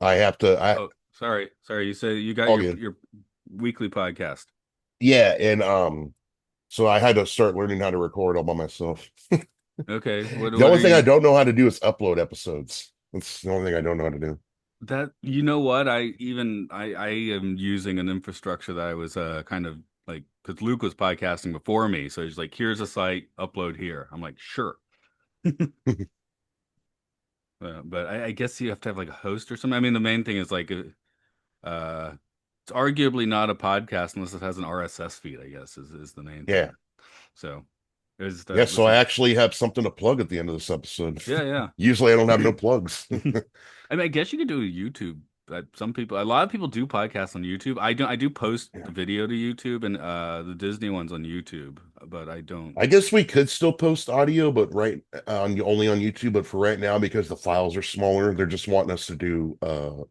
I have to. Oh, sorry. You said you got All your good. your weekly podcast. Yeah, and so I had to start learning how to record all by myself. Okay, The what only are thing I you don't know how to do is upload episodes. That's the only thing I don't know how to do. that you know what? I am using an infrastructure that I was kind of like because Luke was podcasting before me, so he's like, here's a site, upload here. I'm like, sure. But I guess you have to have like a host or something. I mean, the main thing is like it's arguably not a podcast unless it has an RSS feed, I guess, is the main Yeah. thing. So is Yeah, that so this I is actually have something to plug at the end of this episode. yeah, Usually I don't have yeah. no plugs. I mean, I guess you could do a YouTube. Some people, a lot of people do podcasts on YouTube. I don't. I do post Yeah. the video to YouTube and the Disney ones on YouTube, but I don't. I guess we could still post audio, but right on only on YouTube. But for right now, because the files are smaller, they're just wanting us to do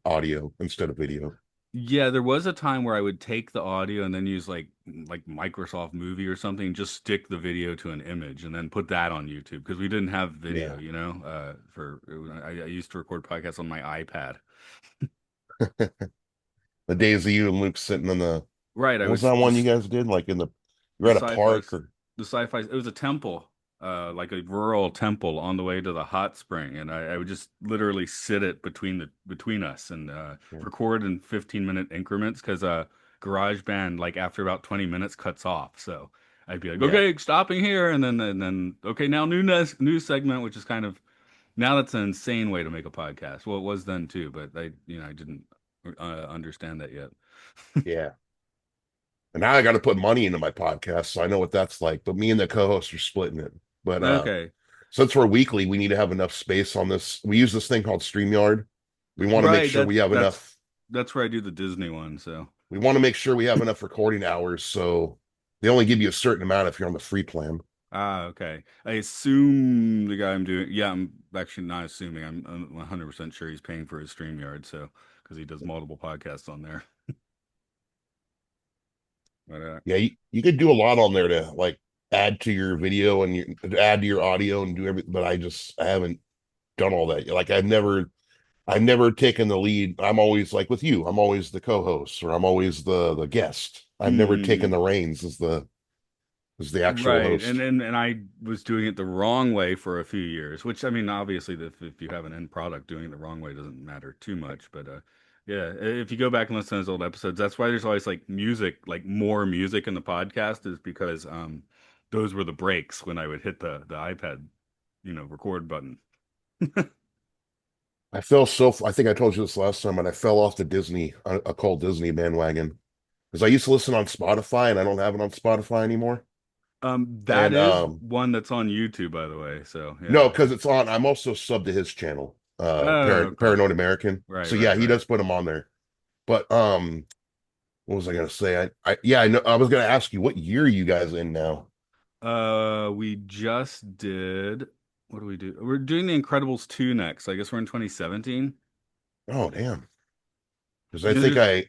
audio instead of video. Yeah, there was a time where I would take the audio and then use like Microsoft Movie or something, just stick the video to an image and then put that on YouTube because we didn't have video, Yeah. I used to record podcasts on my iPad. The days of you and Luke sitting in the Right, I what was was that one you guys did? Like in the you're the at a sci-fi park or the sci-fi it was a temple, like a rural temple on the way to the hot spring, and I would just literally sit it between us and yeah. record in 15-minute increments because GarageBand like after about 20 minutes cuts off. So I'd be like, Yeah. okay, stopping here, and then okay, now new segment, which is kind of now that's an insane way to make a podcast. Well, it was then too, but I didn't understand that yet. Yeah. And now I got to put money into my podcast, so I know what that's like. But me and the co-host are splitting it. But Okay. since we're weekly, we need to have enough space on this. We use this thing called StreamYard. We want to make Right, sure we have enough. that's where I do the Disney one, so. We want to make sure we have enough recording hours, so they only give you a certain amount if you're on the free plan. Ah, okay. I assume the guy I'm doing, yeah, I'm actually not assuming. I'm 100% sure he's paying for his StreamYard, so because he does multiple podcasts on there. But Yeah, you could do a lot on there to like add to your video and add to your audio and do everything. But I haven't done all that. Like I've never taken the lead. I'm always like with you. I'm always the co-host or I'm always the guest. I've never taken mm, the reins as the actual right, and, host. and and I was doing it the wrong way for a few years, which I mean, obviously, if you have an end product, doing it the wrong way doesn't matter too much. But yeah, if you go back and listen to those old episodes, that's why there's always like music, like more music in the podcast, is because those were the breaks when I would hit the iPad, record button. I think I told you this last time, but I fell off the Disney, a called Disney bandwagon because I used to listen on Spotify and I don't have it on Spotify anymore. That And is one that's on YouTube, by the way. So no, yeah. because it's on. I'm also sub to his channel, Oh, okay. Paranoid American. Right, So yeah, right, he right. does put them on there. But what was I gonna say? Yeah, I know. I was gonna ask you what year are you guys in now? We just did. What do we do? We're doing The Incredibles 2 next. I guess we're in 2017. Oh damn, because I You know, think there's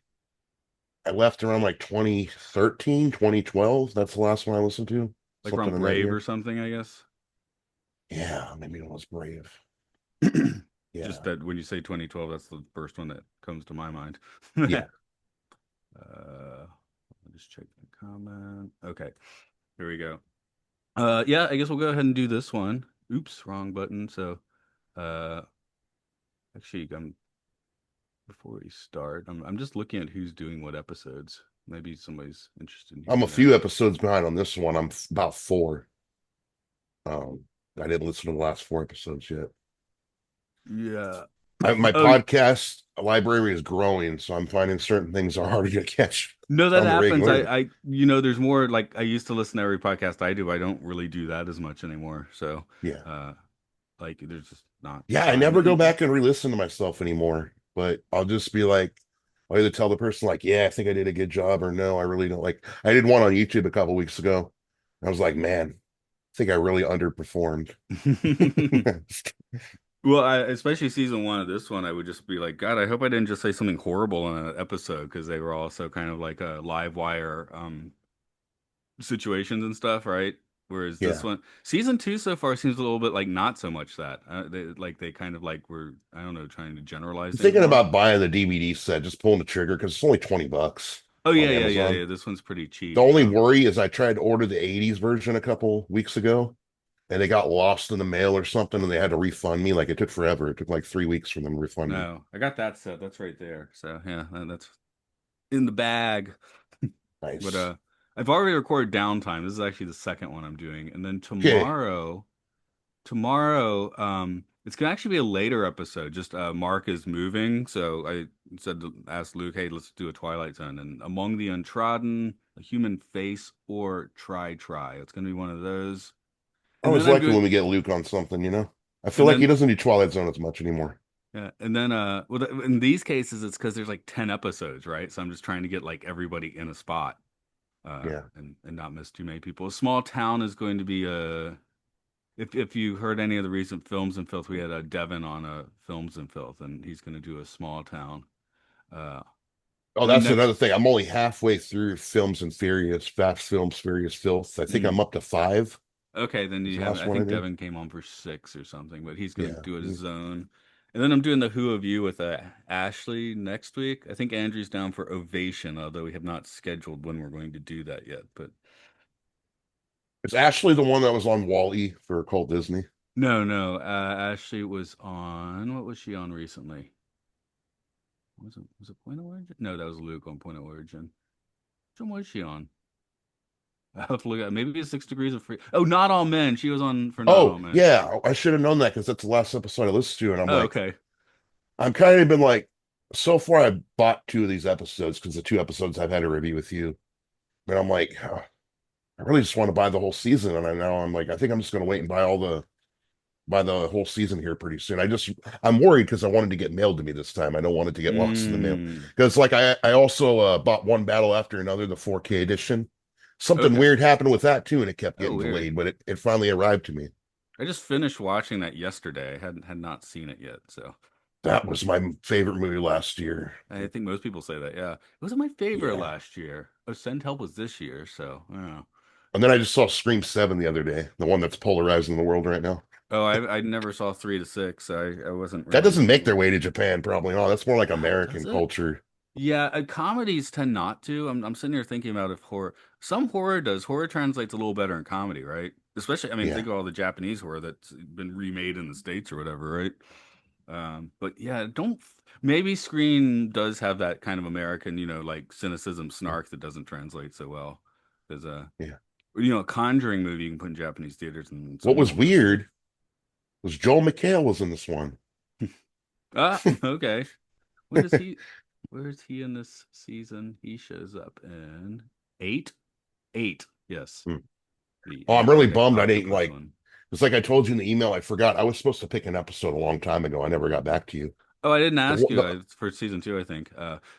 I left around like 2013, 2012. That's the last one I listened to. like Something around in that Brave or year. something, I guess. Yeah, maybe it was Brave. Just Yeah, that when you say 2012, that's the first one that comes to my mind. yeah. I'll just check the comment. Okay, here we go. Yeah, I guess we'll go ahead and do this one. Oops, wrong button. So, uh, actually, before we start, I'm just looking at who's doing what episodes. Maybe somebody's interested in I'm a hearing that. few episodes behind on this one. About four. Um, I didn't listen to the last four episodes yet. Yeah. My Oh, podcast library is growing, so I'm finding certain things are harder to catch no, that on the happens. regular. There's more like I used to listen to every podcast I do. But I don't really do that as much anymore. So, Yeah. uh, like there's just not Yeah, I time. never go back and re-listen to myself anymore, but I'll just be like, I'll either tell the person like, yeah, I think I did a good job, or no, I really don't. Like I did one on YouTube a couple weeks ago. I was like, man, I think I really underperformed. Well, especially season one of this one, I would just be like, God, I hope I didn't just say something horrible in an episode because they were also kind of like a live wire situations and stuff, right? Whereas this Yeah. one, season two so far seems a little bit like not so much that. They kind of like were, I don't know, trying to generalize I'm things thinking more. about buying the DVD set, just pulling the trigger because it's only 20 bucks Oh on yeah, yeah, yeah, Amazon. yeah. This one's pretty The cheap, only so worry is I tried to order the 80s version a couple weeks ago and they got lost in the mail or something and they had to refund me. Like it took forever. It took like 3 weeks for them to refund me. no, I got that set. That's right there. So yeah, that's in the bag. But Nice. I've already recorded Downtime. This is actually the second one I'm doing, and then Okay. tomorrow, it's gonna actually be a later episode. Just Mark is moving, so I said to ask Luke, "Hey, let's do a Twilight Zone." And Among the Untrodden, A Human Face, or Try. It's gonna be one of those. I And then always I'm like it when doing, we get Luke on something, you know? I feel and like he then doesn't do Twilight Zone as much anymore. yeah, and then well, in these cases, it's because there's like 10 episodes, right? So I'm just trying to get like everybody in a spot, Yeah. and not miss too many people. A small town is going to be if you heard any of the recent Films and Filth, we had Devin on Films and Filth, and he's going to do a small town. Uh, Oh, and then that's next, another thing. I'm only halfway through Films and Furious, Fast Films, Furious Filth. I think mm, I'm up to five. okay, then It's you the have. last I one I think did. Devin came on for six or something, but he's going to Yeah. do it his own. And then I'm doing the Who of You with Ashley next week. I think Andrew's down for Ovation, although we have not scheduled when we're going to do that yet. But It's Ashley the one that was on Wall-E for Cult Disney. no, no. Ashley was on. What was she on recently? Was it Point of Origin? No, that was Luke on Point of Origin. Which one was she on? I have to look at. Maybe it's 6 Degrees of Free. Oh, Not All Men. She was on for Not All Oh, Men. yeah. I should have known that because that's the last episode I listened to. And I'm Oh, like, okay. I'm kind of been like, so far I bought two of these episodes because the two episodes I've had a review with you. But I'm like, I really just want to buy the whole season. And I'm like, I think I'm just going to wait and buy the whole season here pretty soon. I'm worried because I wanted to get mailed to me this time. I don't want it to get lost in the mail. Mm. Because like I also bought One Battle After Another, the 4K edition. Something Okay. weird happened with that too, and it kept Oh, getting weird. delayed, but it finally arrived to me. I just finished watching that yesterday. I had not seen it yet, so That was my favorite movie last year. I think most people say that. Yeah, it wasn't my favorite Yeah. last year. Oh, Send Help was this year, so I don't know. And then I just saw Scream 7 the other day, the one that's polarizing the world right now. Oh, I never saw 3 to 6. I wasn't That really. doesn't make their way to Japan, probably not. That's more like Does American it? culture. Yeah, comedies tend not to. I'm sitting here thinking about if horror. Some horror does. Horror translates a little better in comedy, right? Especially, I mean, Yeah. think of all the Japanese horror that's been remade in the States or whatever, right? But yeah, don't. Maybe Screen does have that kind of American, like cynicism, snark that doesn't translate so well. Because Yeah. a Conjuring movie you can put in Japanese theaters and What someone was will go see it. weird was Joel McHale was in this one. Ah, okay. When does he? Where is he in this season? He shows up in eight. Eight. Yes. Hmm. The Oh, I'm eight, really like bummed I didn't octopus like. one. It's like I told you in the email. I forgot I was supposed to pick an episode a long time ago. I never got back to you. Oh, I didn't ask you. The, For season two, I think.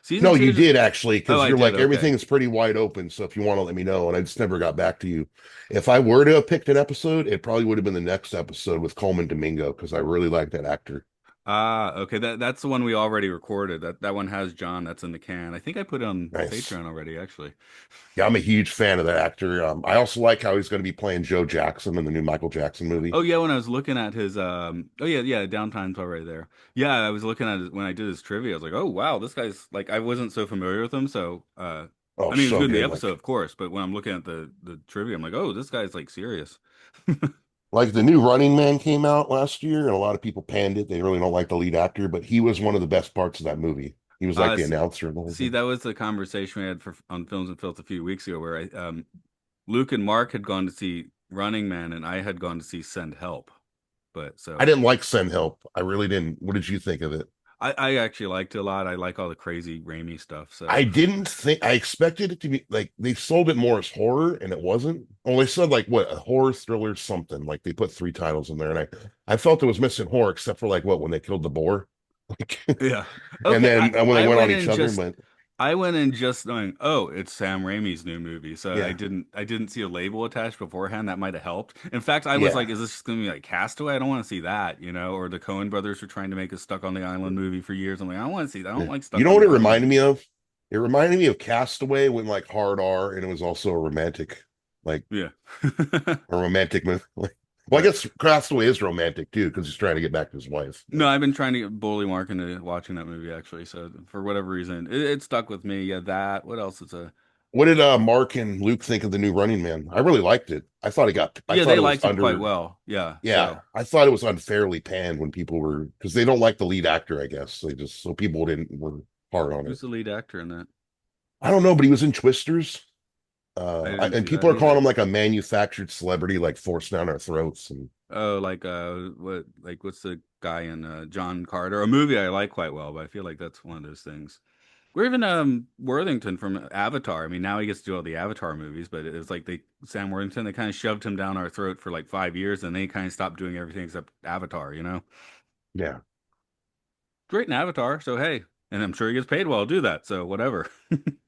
Season no, two. you did actually, Oh, because I you're did. like Okay. everything's pretty wide open. So if you want to let me know, and I just never got back to you. If I were to have picked an episode, it probably would have been the next episode with Coleman Domingo because I really like that actor. Ah, okay. That's the one we already recorded. That one has John. That's in the can. I think I put it on Nice. Patreon already, actually. Yeah, I'm a huge fan of that actor. I also like how he's going to be playing Joe Jackson in the new Michael Jackson movie. Oh yeah, when I was looking at his oh yeah, yeah, Downtime's already there. Yeah, I was looking at it when I did his trivia. I was like, "Oh wow, this guy's like I wasn't so familiar with him." So, Oh, I mean, it was so good in the good. episode, of course, but when I'm looking at the trivia, I'm like, "Oh, this guy's like serious." Like the new Running Man came out last year, and a lot of people panned it. They really don't like the lead actor, but he was one of the best parts of that movie. He was like the See, announcer and the whole thing. that was the conversation we had for on Films and Filth a few weeks ago, where I Luke and Mark had gone to see Running Man, and I had gone to see Send Help. But I so didn't like Send Help. I really didn't. What did you think of it? I actually liked it a lot. I like all the crazy Raimi stuff. So I didn't think I expected it to be like they sold it more as horror, and it wasn't. Well, they said like what a horror thriller something. Like they put three titles in there, and I felt it was missing horror except for like what when they killed the boar, like, yeah. and Okay, then when they I went on went each in other. just But I went in just knowing, oh, it's Sam Raimi's new movie. So yeah, I didn't see a label attached beforehand. That might have helped. In fact, I was yeah, like, is this just gonna be like Castaway? I don't want to see that, Or the Coen brothers were trying to make a Stuck on the Island movie for years. I'm like, I don't want to see that. I don't yeah. like You Stuck know on what the it Island. reminded me of? It reminded me of Castaway when like hard R, and it was also a romantic. like Yeah. a romantic movie. Like, well, I Right. guess Castaway is romantic too because he's trying to get back to his wife. No, But I've been trying to get bully Mark into watching that movie actually. So for whatever reason, it stuck with me. Yeah, that. What else is a? what did Mark and Luke think of the new Running Man? I really liked it. I Yeah, thought they it was liked it quite under. well. Yeah. Yeah, So I thought it was unfairly panned when people were because they don't like the lead actor. I guess they just so people didn't were hard on it. who's the lead actor in that? I don't know, but he was in Twisters. I didn't And see that people are calling either. him like a manufactured celebrity, like forced down our throats. And Oh, what's the guy in John Carter? A movie I like quite well, but I feel like that's one of those things. Or even Worthington from Avatar. I mean, now he gets to do all the Avatar movies, but it was like Sam Worthington, they kind of shoved him down our throat for like 5 years, and then he kind of stopped doing everything except Avatar. yeah, Great in Avatar, so hey, and I'm sure he gets paid well to do that, so whatever.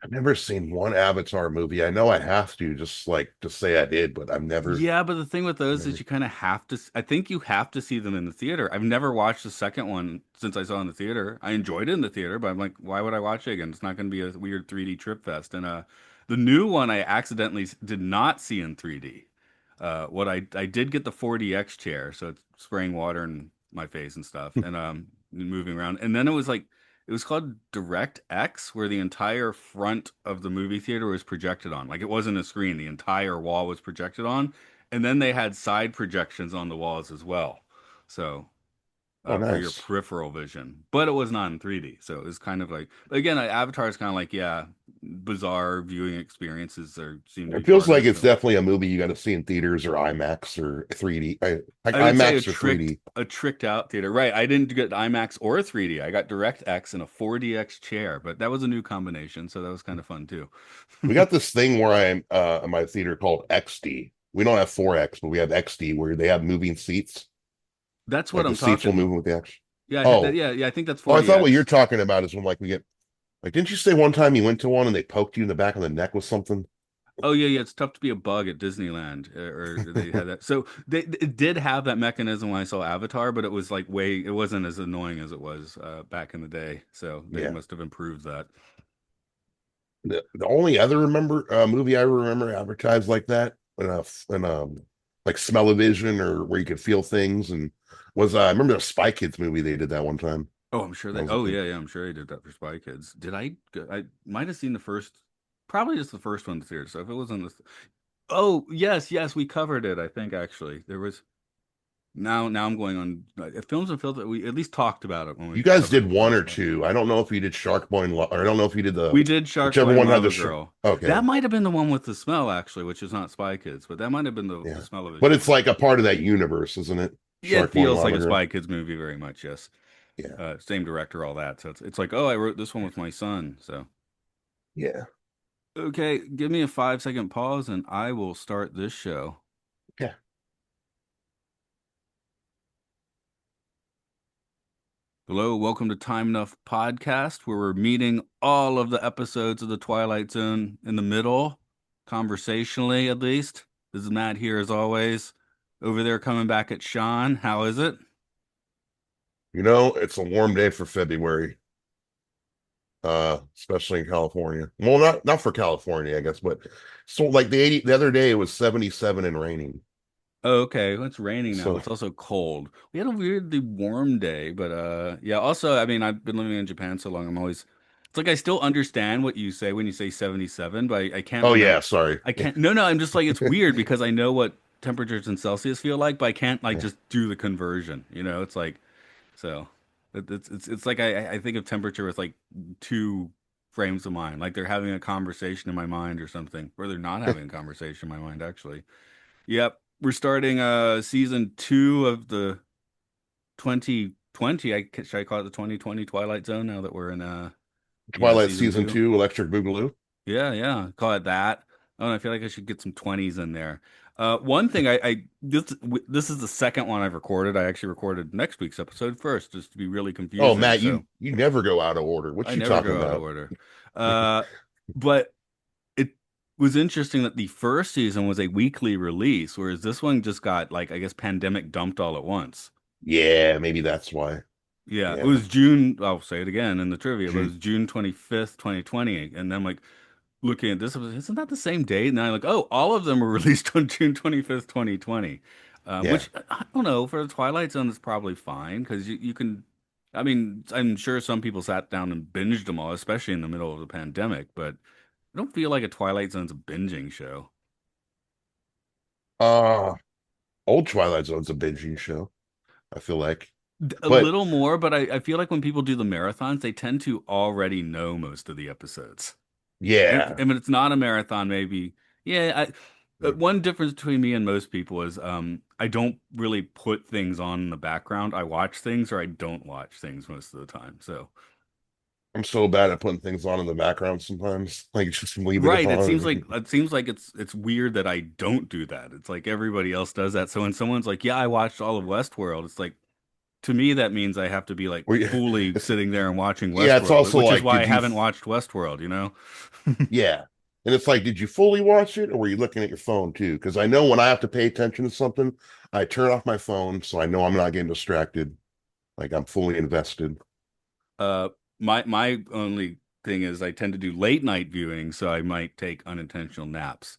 I've never seen one Avatar movie. I know I have to just like to say I did, but Yeah, but the thing with those is never. you kind of have to. I think you have to see them in the theater. I've never watched the second one since I saw it in the theater. I enjoyed it in the theater, but I'm like, why would I watch it again? It's not going to be a weird 3D trip fest. And the new one I accidentally did not see in 3D. What I did get the 4DX chair, so it's spraying water in my face and stuff, and moving around. And then it was called Direct X, where the entire front of the movie theater was projected on. Like it wasn't a screen, the entire wall was projected on. And then they had side projections on the walls as well. So Oh, for your nice. peripheral vision, but it was not in 3D. So it was kind of like, again, Avatar is kind of like, yeah, bizarre viewing experiences are seem to be It feels part of like it. it's So definitely a movie you got to see in theaters or IMAX or 3D. Like I would say IMAX or 3D. a tricked out theater. Right. I didn't get IMAX or 3D. I got DirectX and a 4DX chair, but that was a new combination, so that was kind of fun too. We got this thing where I'm in my theater called XD. We don't have 4X, but we have XD where they have moving seats. That's what Like the I'm seats will talking. move with the action. Yeah, Oh, yeah. I think that's oh, I thought what you're 4DX. talking about is when like we get like, didn't you say one time you went to one and they poked you in the back of the neck with something? Oh yeah, yeah. It's tough to be a bug at Disneyland, or they had that. So it did have that mechanism when I saw Avatar, but it was like it wasn't as annoying as it was back in the day. So they Yeah. must have improved that. The only other remember movie I remember advertised like that in like Smell-O-Vision or where you could feel things and was I remember the Spy Kids movie they did that one time. Oh, I'm sure That they. was a Oh big. yeah, yeah. I'm sure they did that for Spy Kids. I might have seen the first, probably just the first one in the theater. So if it wasn't the. Oh yes, yes, we covered it. I think actually there was. Now I'm going on films and films that we at least talked about it when You we guys covered did it the one or first time. two. I don't know if you did Shark Boy and or I don't know if you did the We did Shark whichever Boy and one had the Lava shark. Girl. That Okay, might have been the one with the smell, actually, which is not Spy Kids, but that might have been the yeah, but smell-o-vision it's one. like a part of that universe, isn't it? Yeah, it Shark Boy and feels like Lava a Girl. Spy Kids movie very much, yes. Yeah, Same director, all that. So it's like, oh, I wrote this one with my son. So yeah, okay, give me a 5 second pause and I will start this show. yeah. Hello, welcome to Time Enough Podcast, where we're meeting all of the episodes of the Twilight Zone in the middle, conversationally at least. This is Matt here as always. Over there coming back at Sean. How is it? You know, it's a warm day for February, especially in California. Well, not for California, I guess, but so like the other day it was 77 and raining. Oh, okay. Well, it's raining now, but So, it's also cold. We had a weirdly warm day, but yeah, also, I mean, I've been living in Japan so long, it's like I still understand what you say when you say 77, but I can't oh remember. yeah, sorry. I can't, no, no, I'm just like, it's weird because I know what temperatures in Celsius feel like, but I can't like Yeah. just do the conversion, It's like, so it's like I think of temperature with like two frames of mind, like they're having a conversation in my mind or something, or they're not having a conversation in my mind, actually. Yep. We're starting season 2 of the 2020. Should I call it the 2020 Twilight Zone now that we're in Twilight season season 2? 2, Electric Boogaloo. Yeah, yeah. Call it that. Oh, and I feel like I should get some 20s in there. One thing this is the second one I've recorded. I actually recorded next week's episode first, just to be really Oh, confusing. Matt, So you never go out of order. What I you never talking go out of about? order. Uh, but it was interesting that the first season was a weekly release, whereas this one just got like I guess pandemic dumped all at once. Yeah, maybe that's why. Yeah, it Yeah. was June. I'll say it again in the trivia, but it June. was June 25th, 2020, and I'm like, looking at this, isn't that the same date? And I'm like, oh, all of them were released on June 25th, 2020. Yeah, Which I don't know, for the Twilight Zone, it's probably fine because you can. I mean, I'm sure some people sat down and binged them all, especially in the middle of the pandemic, but I don't feel like a Twilight Zone's a binging show. uh, old Twilight Zone's a binging show. I feel like, A but little more, but I feel like when people do the marathons, they tend to already know most of the episodes. yeah. And if it's not a marathon, maybe, yeah. One difference between me and most people is I don't really put things on in the background. I watch things or I don't watch things most of the time. So, I'm so bad at putting things on in the background sometimes. Like just leave it right, on. it seems like it's weird that I don't do that. It's like everybody else does that. So when someone's like, "Yeah, I watched all of Westworld," it's like to me that means I have to be like We, fully it's sitting there and watching yeah. It's Westworld, also which is like, why I haven't watched Westworld, you know? yeah. And it's like, did you fully watch it, or were you looking at your phone too? Because I know when I have to pay attention to something, I turn off my phone so I know I'm not getting distracted. Like I'm fully invested. Uh, my only thing is I tend to do late night viewing, so I might take unintentional naps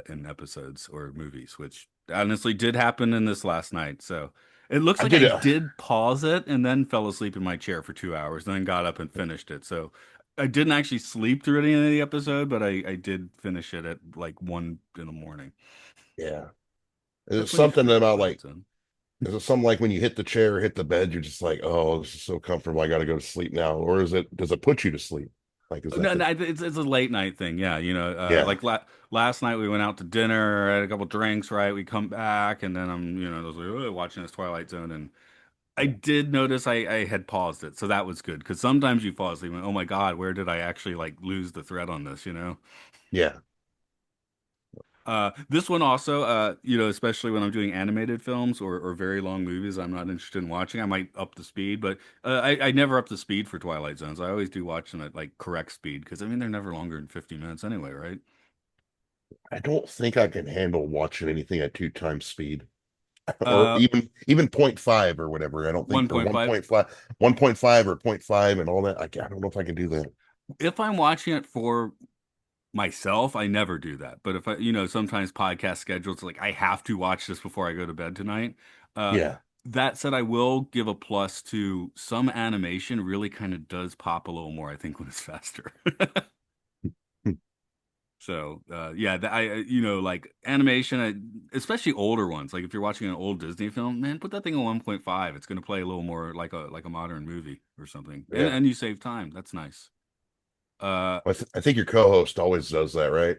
in episodes or movies, which honestly did happen in this last night. So it looks I like did I it. did pause it and then fell asleep in my chair for 2 hours, and then got up and finished it. So I didn't actually sleep through any of the episode, but I did finish it at like 1 in the morning. Yeah. It's That's when you something forget about Twilight like, Zone. is it something like when you hit the chair, hit the bed, you're just like, oh, this is so comfortable. I got to go to sleep now. Or is it, does it put you to sleep? Like, is that No, the, no, it's a late night thing. Yeah, yeah, like last night we went out to dinner, had a couple drinks, right? We come back, and then I was like, oh, watching this Twilight Zone, and I yeah, did notice I had paused it, so that was good because sometimes you fall asleep and oh my God, where did I actually like lose the thread on this? yeah. This one also, especially when I'm doing animated films or very long movies, I'm not interested in watching. I might up the speed, but I never up the speed for Twilight Zones. I always do watch them at like correct speed because I mean they're never longer than 50 minutes anyway, right? I don't think I can handle watching anything at two times speed. Or Uh, even point 0.5 or whatever. I don't think, or 1.5. 1.5 or point 0.5 and all that. I don't know if I can do that. If I'm watching it for myself, I never do that. But if sometimes podcast schedules like I have to watch this before I go to bed tonight. Uh, Yeah. that said, I will give a plus to some animation really kind of does pop a little more, I think, when it's faster. So, yeah, like animation, especially older ones. Like if you're watching an old Disney film, man, put that thing on 1.5. It's going to play a little more like a modern movie or something, and Yeah. you save time. That's nice. Uh, I think your co-host always does that, right?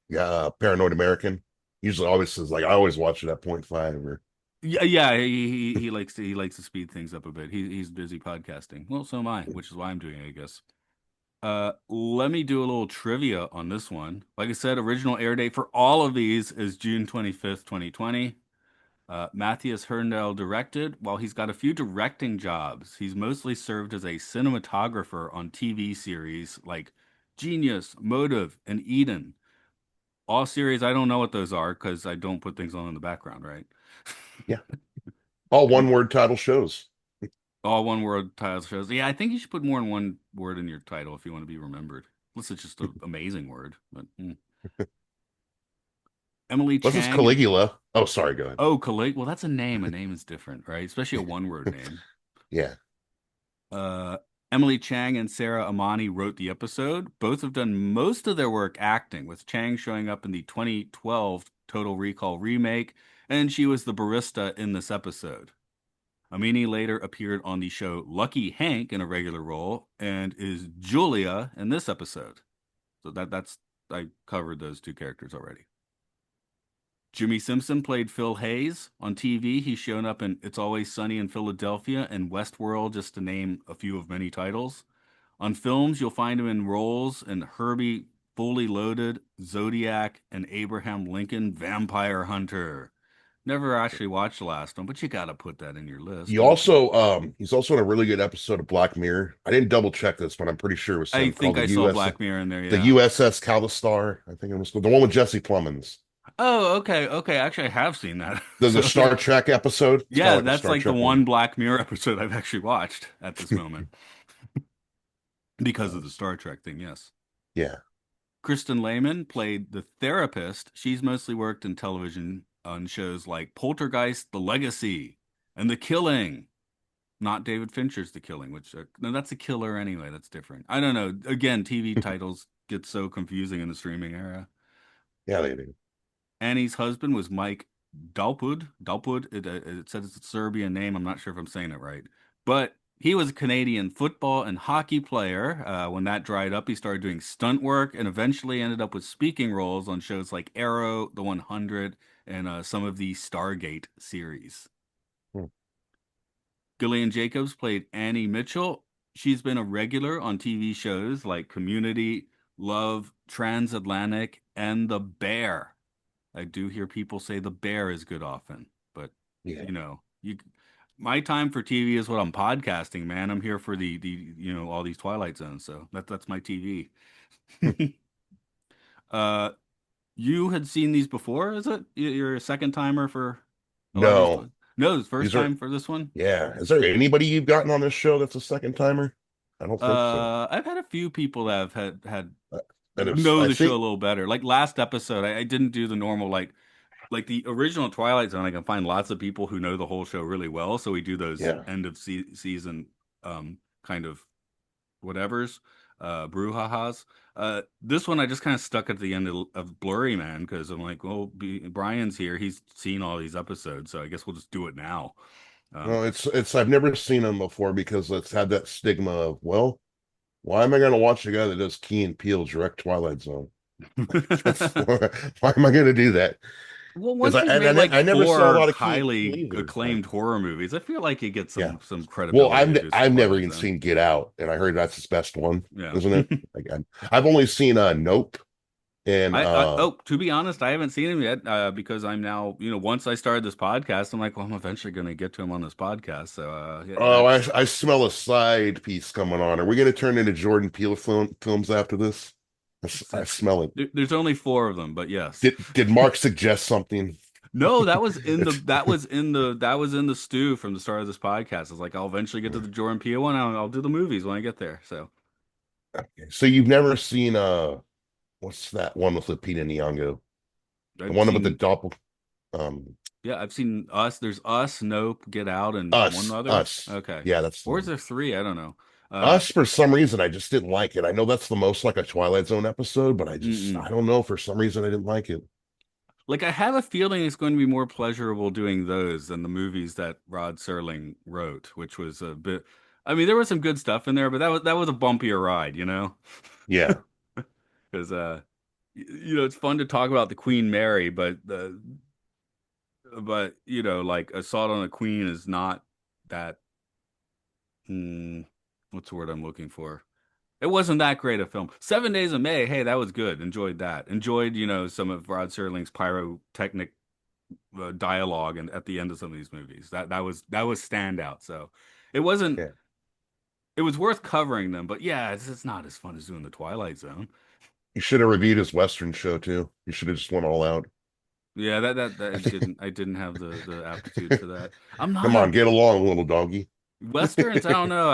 Yeah, Paranoid American usually always says like I always watch it at point 0.5 or yeah, yeah, he likes to speed things up a bit. He's busy podcasting. Well, so am I, which is why I'm doing it, I guess. Let me do a little trivia on this one. Like I said, original air date for all of these is June 25th, 2020. Matthias Herndel directed. While he's got a few directing jobs, he's mostly served as a cinematographer on TV series like Genius, Motive, and Eden. All series, I don't know what those are because I don't put things on in the background, right? yeah, all one word title shows. All one word title shows. Yeah, I think you should put more than one word in your title if you want to be remembered. Unless it's just an amazing word. But Emily This is Chang and Caligula. Oh, sorry, go ahead. oh, Kalik. Well, that's a name. A name is different, right? Especially a one word name. Yeah, Uh, Emily Chang and Sarah Amani wrote the episode. Both have done most of their work acting, with Chang showing up in the 2012 Total Recall remake, and she was the barista in this episode. Amini later appeared on the show Lucky Hank in a regular role and is Julia in this episode. So that's I covered those two characters already. Jimmy Simpson played Phil Hayes on TV. He's shown up in It's Always Sunny in Philadelphia and Westworld, just to name a few of many titles. On films, you'll find him in roles in Herbie Fully Loaded, Zodiac, and Abraham Lincoln Vampire Hunter. Never actually watched the last one, but you got to put that in your list, you don't you? also he's also in a really good episode of Black Mirror. I didn't double check this, but I'm pretty sure it was I him called think the I saw US Black Mirror in there, the yeah. USS Callistar. I think it was the one with Jesse Plemons. Oh, okay, okay. Actually, I have seen that. The So, Star Trek episode. It's kind yeah, of like a that's Star like the Trek one one. Black Mirror episode I've actually watched at this moment because of the Star Trek thing, yes. Yeah. Kristen Lehman played the therapist. She's mostly worked in television on shows like Poltergeist, The Legacy, and The Killing. Not David Fincher's The Killing, which no, that's a killer anyway. That's different. I don't know. Again, TV titles get so confusing in the streaming era. Yeah, they do. Annie's husband was Mike Dalpud. Dalpud, it says it's a Serbian name. I'm not sure if I'm saying it right. But he was a Canadian football and hockey player. When that dried up, he started doing stunt work and eventually ended up with speaking roles on shows like Arrow, The 100, and some of the Stargate series. Hmm. Gillian Jacobs played Annie Mitchell. She's been a regular on TV shows like Community, Love, Transatlantic, and The Bear. I do hear people say The Bear is good often, but Yeah. you my time for TV is what I'm podcasting, man. I'm here for all these Twilight Zones, so that's my TV. uh you had seen these before, is it? You're a second timer for a lot of these. No, No, it's first these are, time for this one. yeah. Is there anybody you've gotten on this show that's a second timer? I don't think so. I've had a few people that have had Uh, and it's, know I the show a think, little better. Like last episode, I didn't do the normal like the original Twilight Zone. I can find lots of people who know the whole show really well, so we do those yeah. end of season kind of whatevers, brouhahas. This one I just kind of stuck at the end of Blurry Man because I'm like, well, Brian's here. He's seen all these episodes, so I guess we'll just do it now. Um, No, I've never seen them before because it's had that stigma of, well, why am I going to watch a guy that does Key and Peele direct Twilight Zone? Like, that's why am I going to do that? Well, Because once he's made like I never saw a four lot of Key and Peele highly either. Like, acclaimed horror movies, I feel like he gets yeah. some Well, credibility to do some I've never Twilight even Zone. seen Get Out, and I heard that's his best one, Yeah. isn't it? Like, I've only seen Nope and Oh, to be honest, I haven't seen him yet because I'm now, once I started this podcast, I'm like, well, I'm eventually going to get to him on this podcast. So, yeah, oh, I smell a side piece coming on. Are we going to turn into Jordan Peele films after this? I smell it. there's only four of them, but yes. Did Mark suggest something? No, that was in the It's that was in the stew from the start of this podcast. It's like I'll eventually get to the Jordan Peele one. I'll do the movies when I get there. So okay. So you've never seen what's that one with Lupita Nyong'o? The I've one with the seen, doppel um yeah, I've seen Us. There's Us, Nope, Get Out, and one other. Us. Okay, Yeah, that's the or is one. there three? I don't know. Uh, Us for some reason I just didn't like it. I know that's the most like a Twilight Zone episode, but mm-mm. I don't know for some reason I didn't like it. Like I have a feeling it's going to be more pleasurable doing those than the movies that Rod Serling wrote, which was a bit. I mean, there was some good stuff in there, but that was a bumpier ride, you know? Yeah. Because it's fun to talk about the Queen Mary, but like Assault on a Queen is not that. Hmm, what's the word I'm looking for? It wasn't that great a film. 7 Days of May, hey, that was good. Enjoyed that. Enjoyed, some of Rod Serling's pyrotechnic dialogue and at the end of some of these movies. That was standout. So it wasn't. Yeah. It was worth covering them, but yeah, it's not as fun as doing the Twilight Zone. You should have reviewed his Western show too. You should have just went all out. Yeah, that I think, I didn't have the aptitude for that. I'm not come on, a get along, little doggy. westerns. I don't know.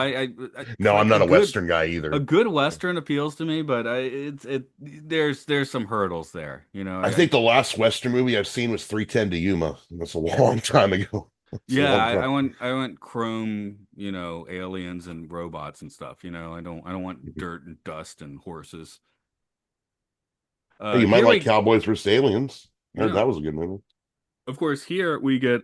No, I'm Like not a Western guy a either. good western appeals to me, but there's some hurdles there. I think the last Western movie I've seen was 310 to Yuma. That's a long time ago. It's a Yeah, long I time. went chrome, aliens and robots and stuff. I don't want dirt and dust and horses. Hey, you might Here like we Cowboys versus Aliens. I heard yeah. that was a good movie. Of course, here we get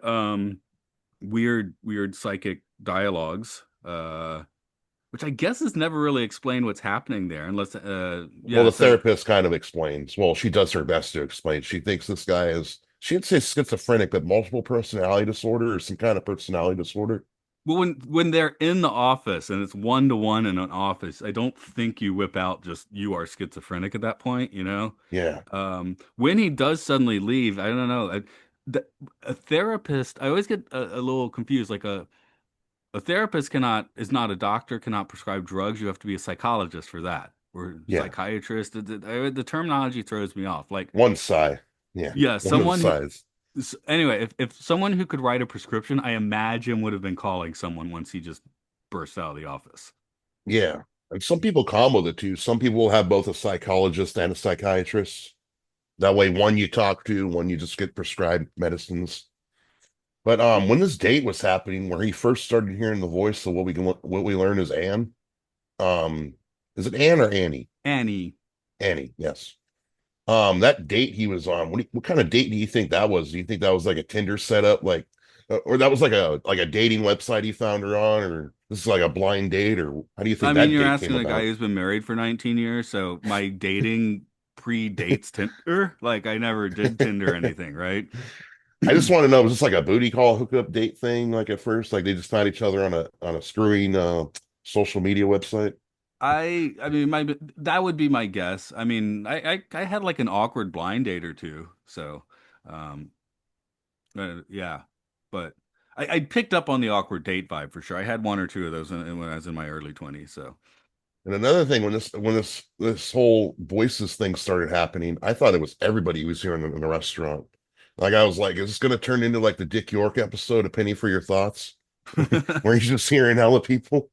weird psychic dialogues, which I guess is never really explained what's happening there, unless Well, yeah, the it says therapist kind of explains. Well, she does her best to explain. She thinks this guy is, she'd say schizophrenic, but multiple personality disorder or some kind of personality disorder. well when they're in the office and it's 1-to-1 in an office, I don't think you whip out just you are schizophrenic at that point. Yeah. When he does suddenly leave, I don't know. The, a therapist, I always get a little confused. Like a therapist is not a doctor, cannot prescribe drugs. You have to be a psychologist for that, or Yeah. psychiatrist. The terminology throws me off. Like, One sigh. Yeah. yeah, One of the someone who. sighs. Anyway, if someone who could write a prescription, I imagine would have been calling someone once he just burst out of the office. Yeah. And some people combo the two. Some people will have both a psychologist and a psychiatrist. That way, one you talk to, one you just get prescribed medicines. But when this date was happening, where he first started hearing the voice of what we learn is Anne. Um, is it Anne or Annie? Annie. Annie, yes. That date he was on, what kind of date do you think that was? Do you think that was like a Tinder setup, like, or that was like a dating website he found her on, or this is like a blind date, or how do you I think mean, that you're date came asking a guy about? who's been married for 19 years, so my dating predates Tinder. Like, I never did Tinder or anything, right? I just want to know, was this like a booty call hookup date thing, like at first, like they just found each other on a screwing social media website? I mean, my that would be my guess. I mean, I had like an awkward blind date or two, so um, yeah, but I picked up on the awkward date vibe for sure. I had one or two of those when I was in my early 20s, so. And another thing, when this whole voices thing started happening, I thought it was everybody who was here in the restaurant. Like I was like, is this going to turn into like the Dick York episode, A Penny for Your Thoughts, where he's just hearing hella people,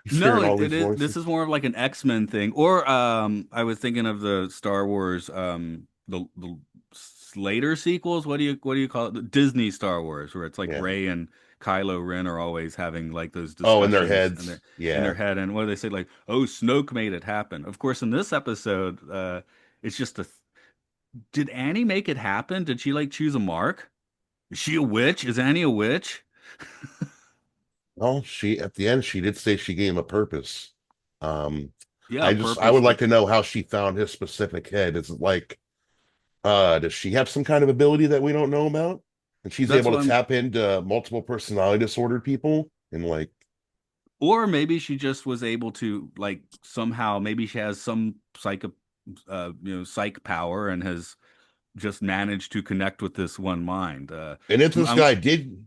he's No, hearing all it these is. This voices. is more of like an X-Men thing, or I was thinking of the Star Wars, the later sequels. What do you call it? The Disney Star Wars, where it's like Yeah. Rey and Kylo Ren are always having like those Oh, in their discussions heads. in their Yeah. head, and what do they say? Like, oh, Snoke made it happen. Of course, in this episode, it's just a. Did Annie make it happen? Did she like choose a mark? Is she a witch? Is Annie a witch? Well, she at the end she did say she gave him a purpose. Um, Yeah, I purpose. would like Like to know how she found his specific head. Is it like does she have some kind of ability that we don't know about? And she's that's able what to I'm. tap into multiple personality disordered people and like, Or maybe she just was able to like somehow maybe she has some psych power and has just managed to connect with this one mind. and if this I'm guy did,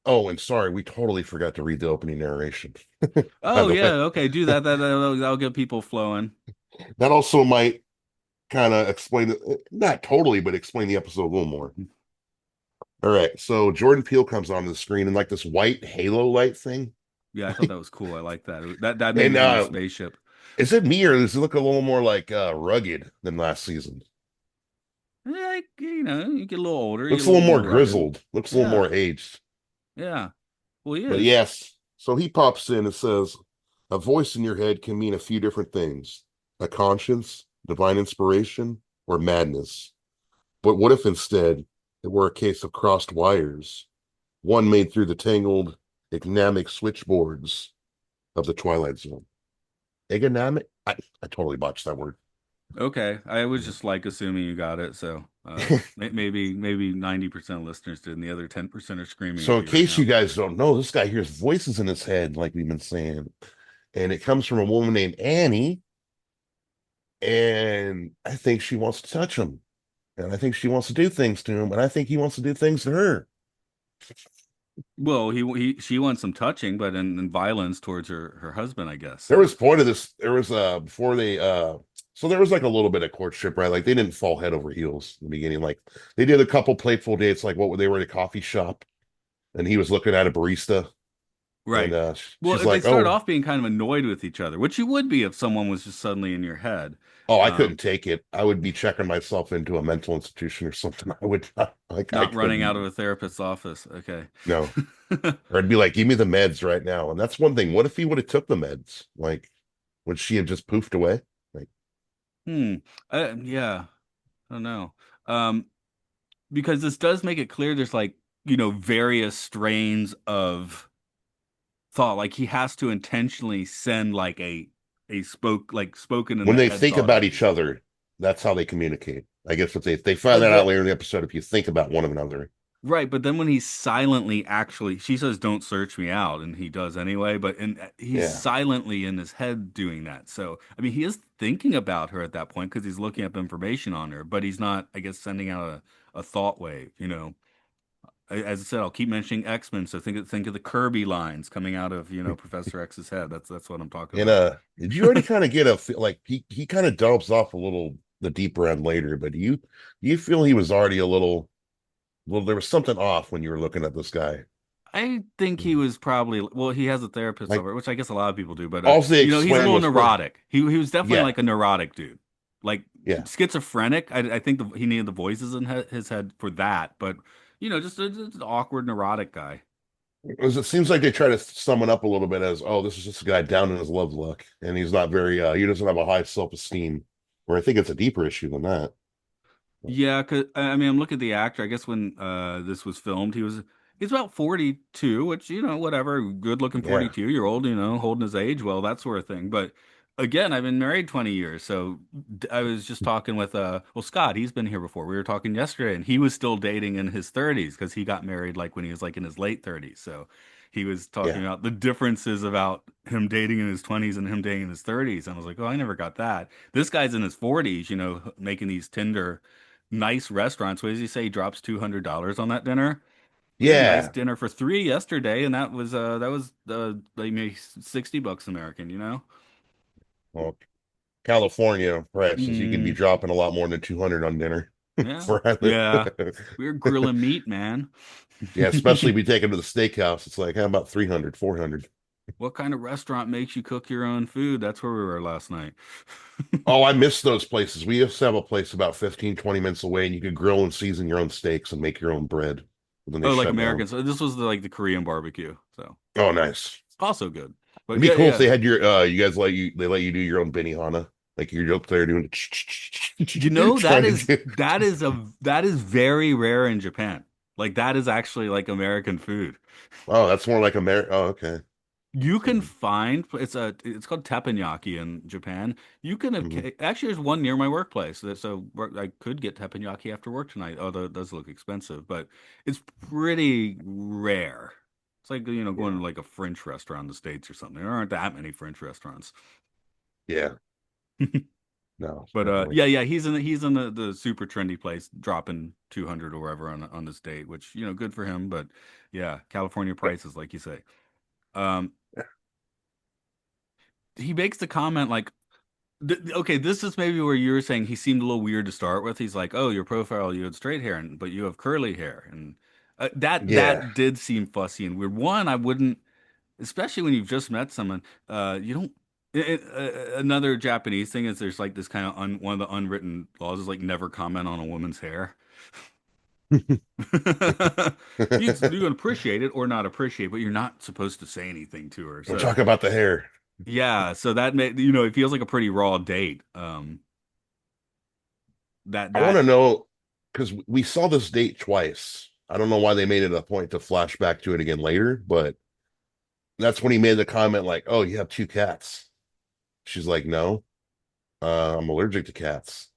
oh, and sorry, we totally forgot to read the opening narration, by oh the yeah, way. okay, do that. That'll get people flowing. That also might kind of explain it, not totally, but explain the episode a little more. All right, so Jordan Peele comes on the screen in like this white halo light thing. Yeah, I thought that was cool. I like that. That made And me think of spaceship. is it me or does it look a little more like rugged than last season? Like, you get a little older, you Looks get a a little little more more rugged. grizzled, looks a little Yeah, more aged. yeah. Well, he But is. yes, so he pops in and says, a voice in your head can mean a few different things: a conscience, divine inspiration, or madness. But what if instead it were a case of crossed wires, one made through the tangled, egnamic switchboards of the Twilight Zone? Egnamic? I totally botched that word. Okay, I was just like assuming you got it, so maybe 90% of listeners did, and the other 10% are screaming So, at in you right case you now. guys don't know, this guy hears voices in his head, like we've been saying, and it comes from a woman named Annie, and I think she wants to touch him. And I think she wants to do things to him, and I think he wants to do things to her. Well, she wants some touching, but in violence towards her husband, I guess. There So was point of this. There was before they so there was like a little bit of courtship, right? Like they didn't fall head over heels in the beginning. Like they did a couple playful dates, like what they were at a coffee shop, and he was looking at a barista, and right. she's Well, they like, started "Oh, off being kind of annoyed with each other, which you would be if someone was just suddenly in your head. oh, I couldn't Um, take it. I would be checking myself into a mental institution or something. I would not like. I Not running out couldn't. of a therapist's office. Okay. No, or I'd be like, "Give me the meds right now." And that's one thing. What if he would have took the meds? Like, would she have just poofed away? Like. Hmm. Yeah. I don't know. Um, because this does make it clear there's like, various strains of thought. Like he has to intentionally send like a spoken in When the they head think thought about at each you. other, that's how they communicate. I guess if they find But that out the later in the episode, if you think about one another. Right, but then when he's silently actually, she says, "Don't search me out," and he does anyway. But he's Yeah. silently in his head doing that. So I mean, he is thinking about her at that point because he's looking up information on her, but he's not, I guess, sending out a thought wave. As I said, I'll keep mentioning X-Men. So think of the Kirby lines coming out of Professor X's head. That's what I'm talking And about. did you already kind of get a like he kind of delves off a little the deeper end later, but do you feel he was already a little there was something off when you were looking at this guy? I think he was probably well, he has a therapist Like over, which I guess a lot of people do, but all they he's a explained little was for neurotic. He was definitely yeah, like a neurotic dude, like yeah. schizophrenic. I think he needed the voices in his head for that, but just an awkward neurotic guy. It seems like they try to sum it up a little bit as, oh, this is just a guy down in his love luck, and he's not very he doesn't have a high self-esteem. Where I think it's a deeper issue than that. Yeah, 'cause I mean, I'm looking at the actor. I guess when this was filmed, he's about 42, which whatever, good looking Yeah, 42-year-old, holding his age well, that sort of thing. But again, I've been married 20 years, so I was just talking with well, Scott, he's been here before. We were talking yesterday, and he was still dating in his 30s because he got married like when he was like in his late 30s. So he was talking yeah, about the differences about him dating in his 20s and him dating in his 30s. And I was like, oh, I never got that. This guy's in his 40s, making these Tinder nice restaurants. What does he say? He drops $200 on that dinner. We had a nice yeah. dinner for three yesterday, and that was like maybe $60 American, Well, California prices, you can be Mm, dropping a lot more than 200 on dinner yeah, where I yeah. live. We were grilling meat, man. Yeah, especially if you take them to the steakhouse, it's like, how about 300, 400? What kind of restaurant makes you cook your own food? That's where we were last night. Oh, I miss those places. We used to have a place about 15, 20 minutes away, and you could grill and season your own steaks and make your own bread. But then they Oh, like shut down. American. So this was like the Korean barbecue. So Oh, nice. also good. But It'd be yeah, cool if yeah. they had your you guys let you do your own benihana. Like you're up there doing That trying to is do. that is very rare in Japan. Like that is actually like American food. Oh, that's more like America. Oh, okay. You can Mhm. find it's called teppanyaki in Japan. You can Mhm. actually there's one near my workplace. So I could get teppanyaki after work tonight. Although it does look expensive, but it's pretty rare. It's like going Yeah. to like a French restaurant in the States or something. There aren't that many French restaurants. Yeah. No, But definitely. yeah, yeah, he's in the super trendy place, dropping 200 or whatever on this date, which good for him. But yeah, California prices, like you say. Um, he makes the comment like, okay, this is maybe where you were saying he seemed a little weird to start with. He's like, oh, your profile, you had straight hair, but you have curly hair, and Yeah. that did seem fussy and weird. One, I wouldn't, especially when you've just met someone, you don't. Another Japanese thing is there's like this kind of one of the unwritten laws is like never comment on a woman's hair. You can appreciate it or not appreciate, but you're not supposed to say anything to her. We'll So talk about the hair. yeah, so that made it feels like a pretty raw date. That I want that to know because we saw this date twice. I don't know why they made it a point to flash back to it again later, but that's when he made the comment like, "Oh, you have two cats." She's like, "No, I'm allergic to cats."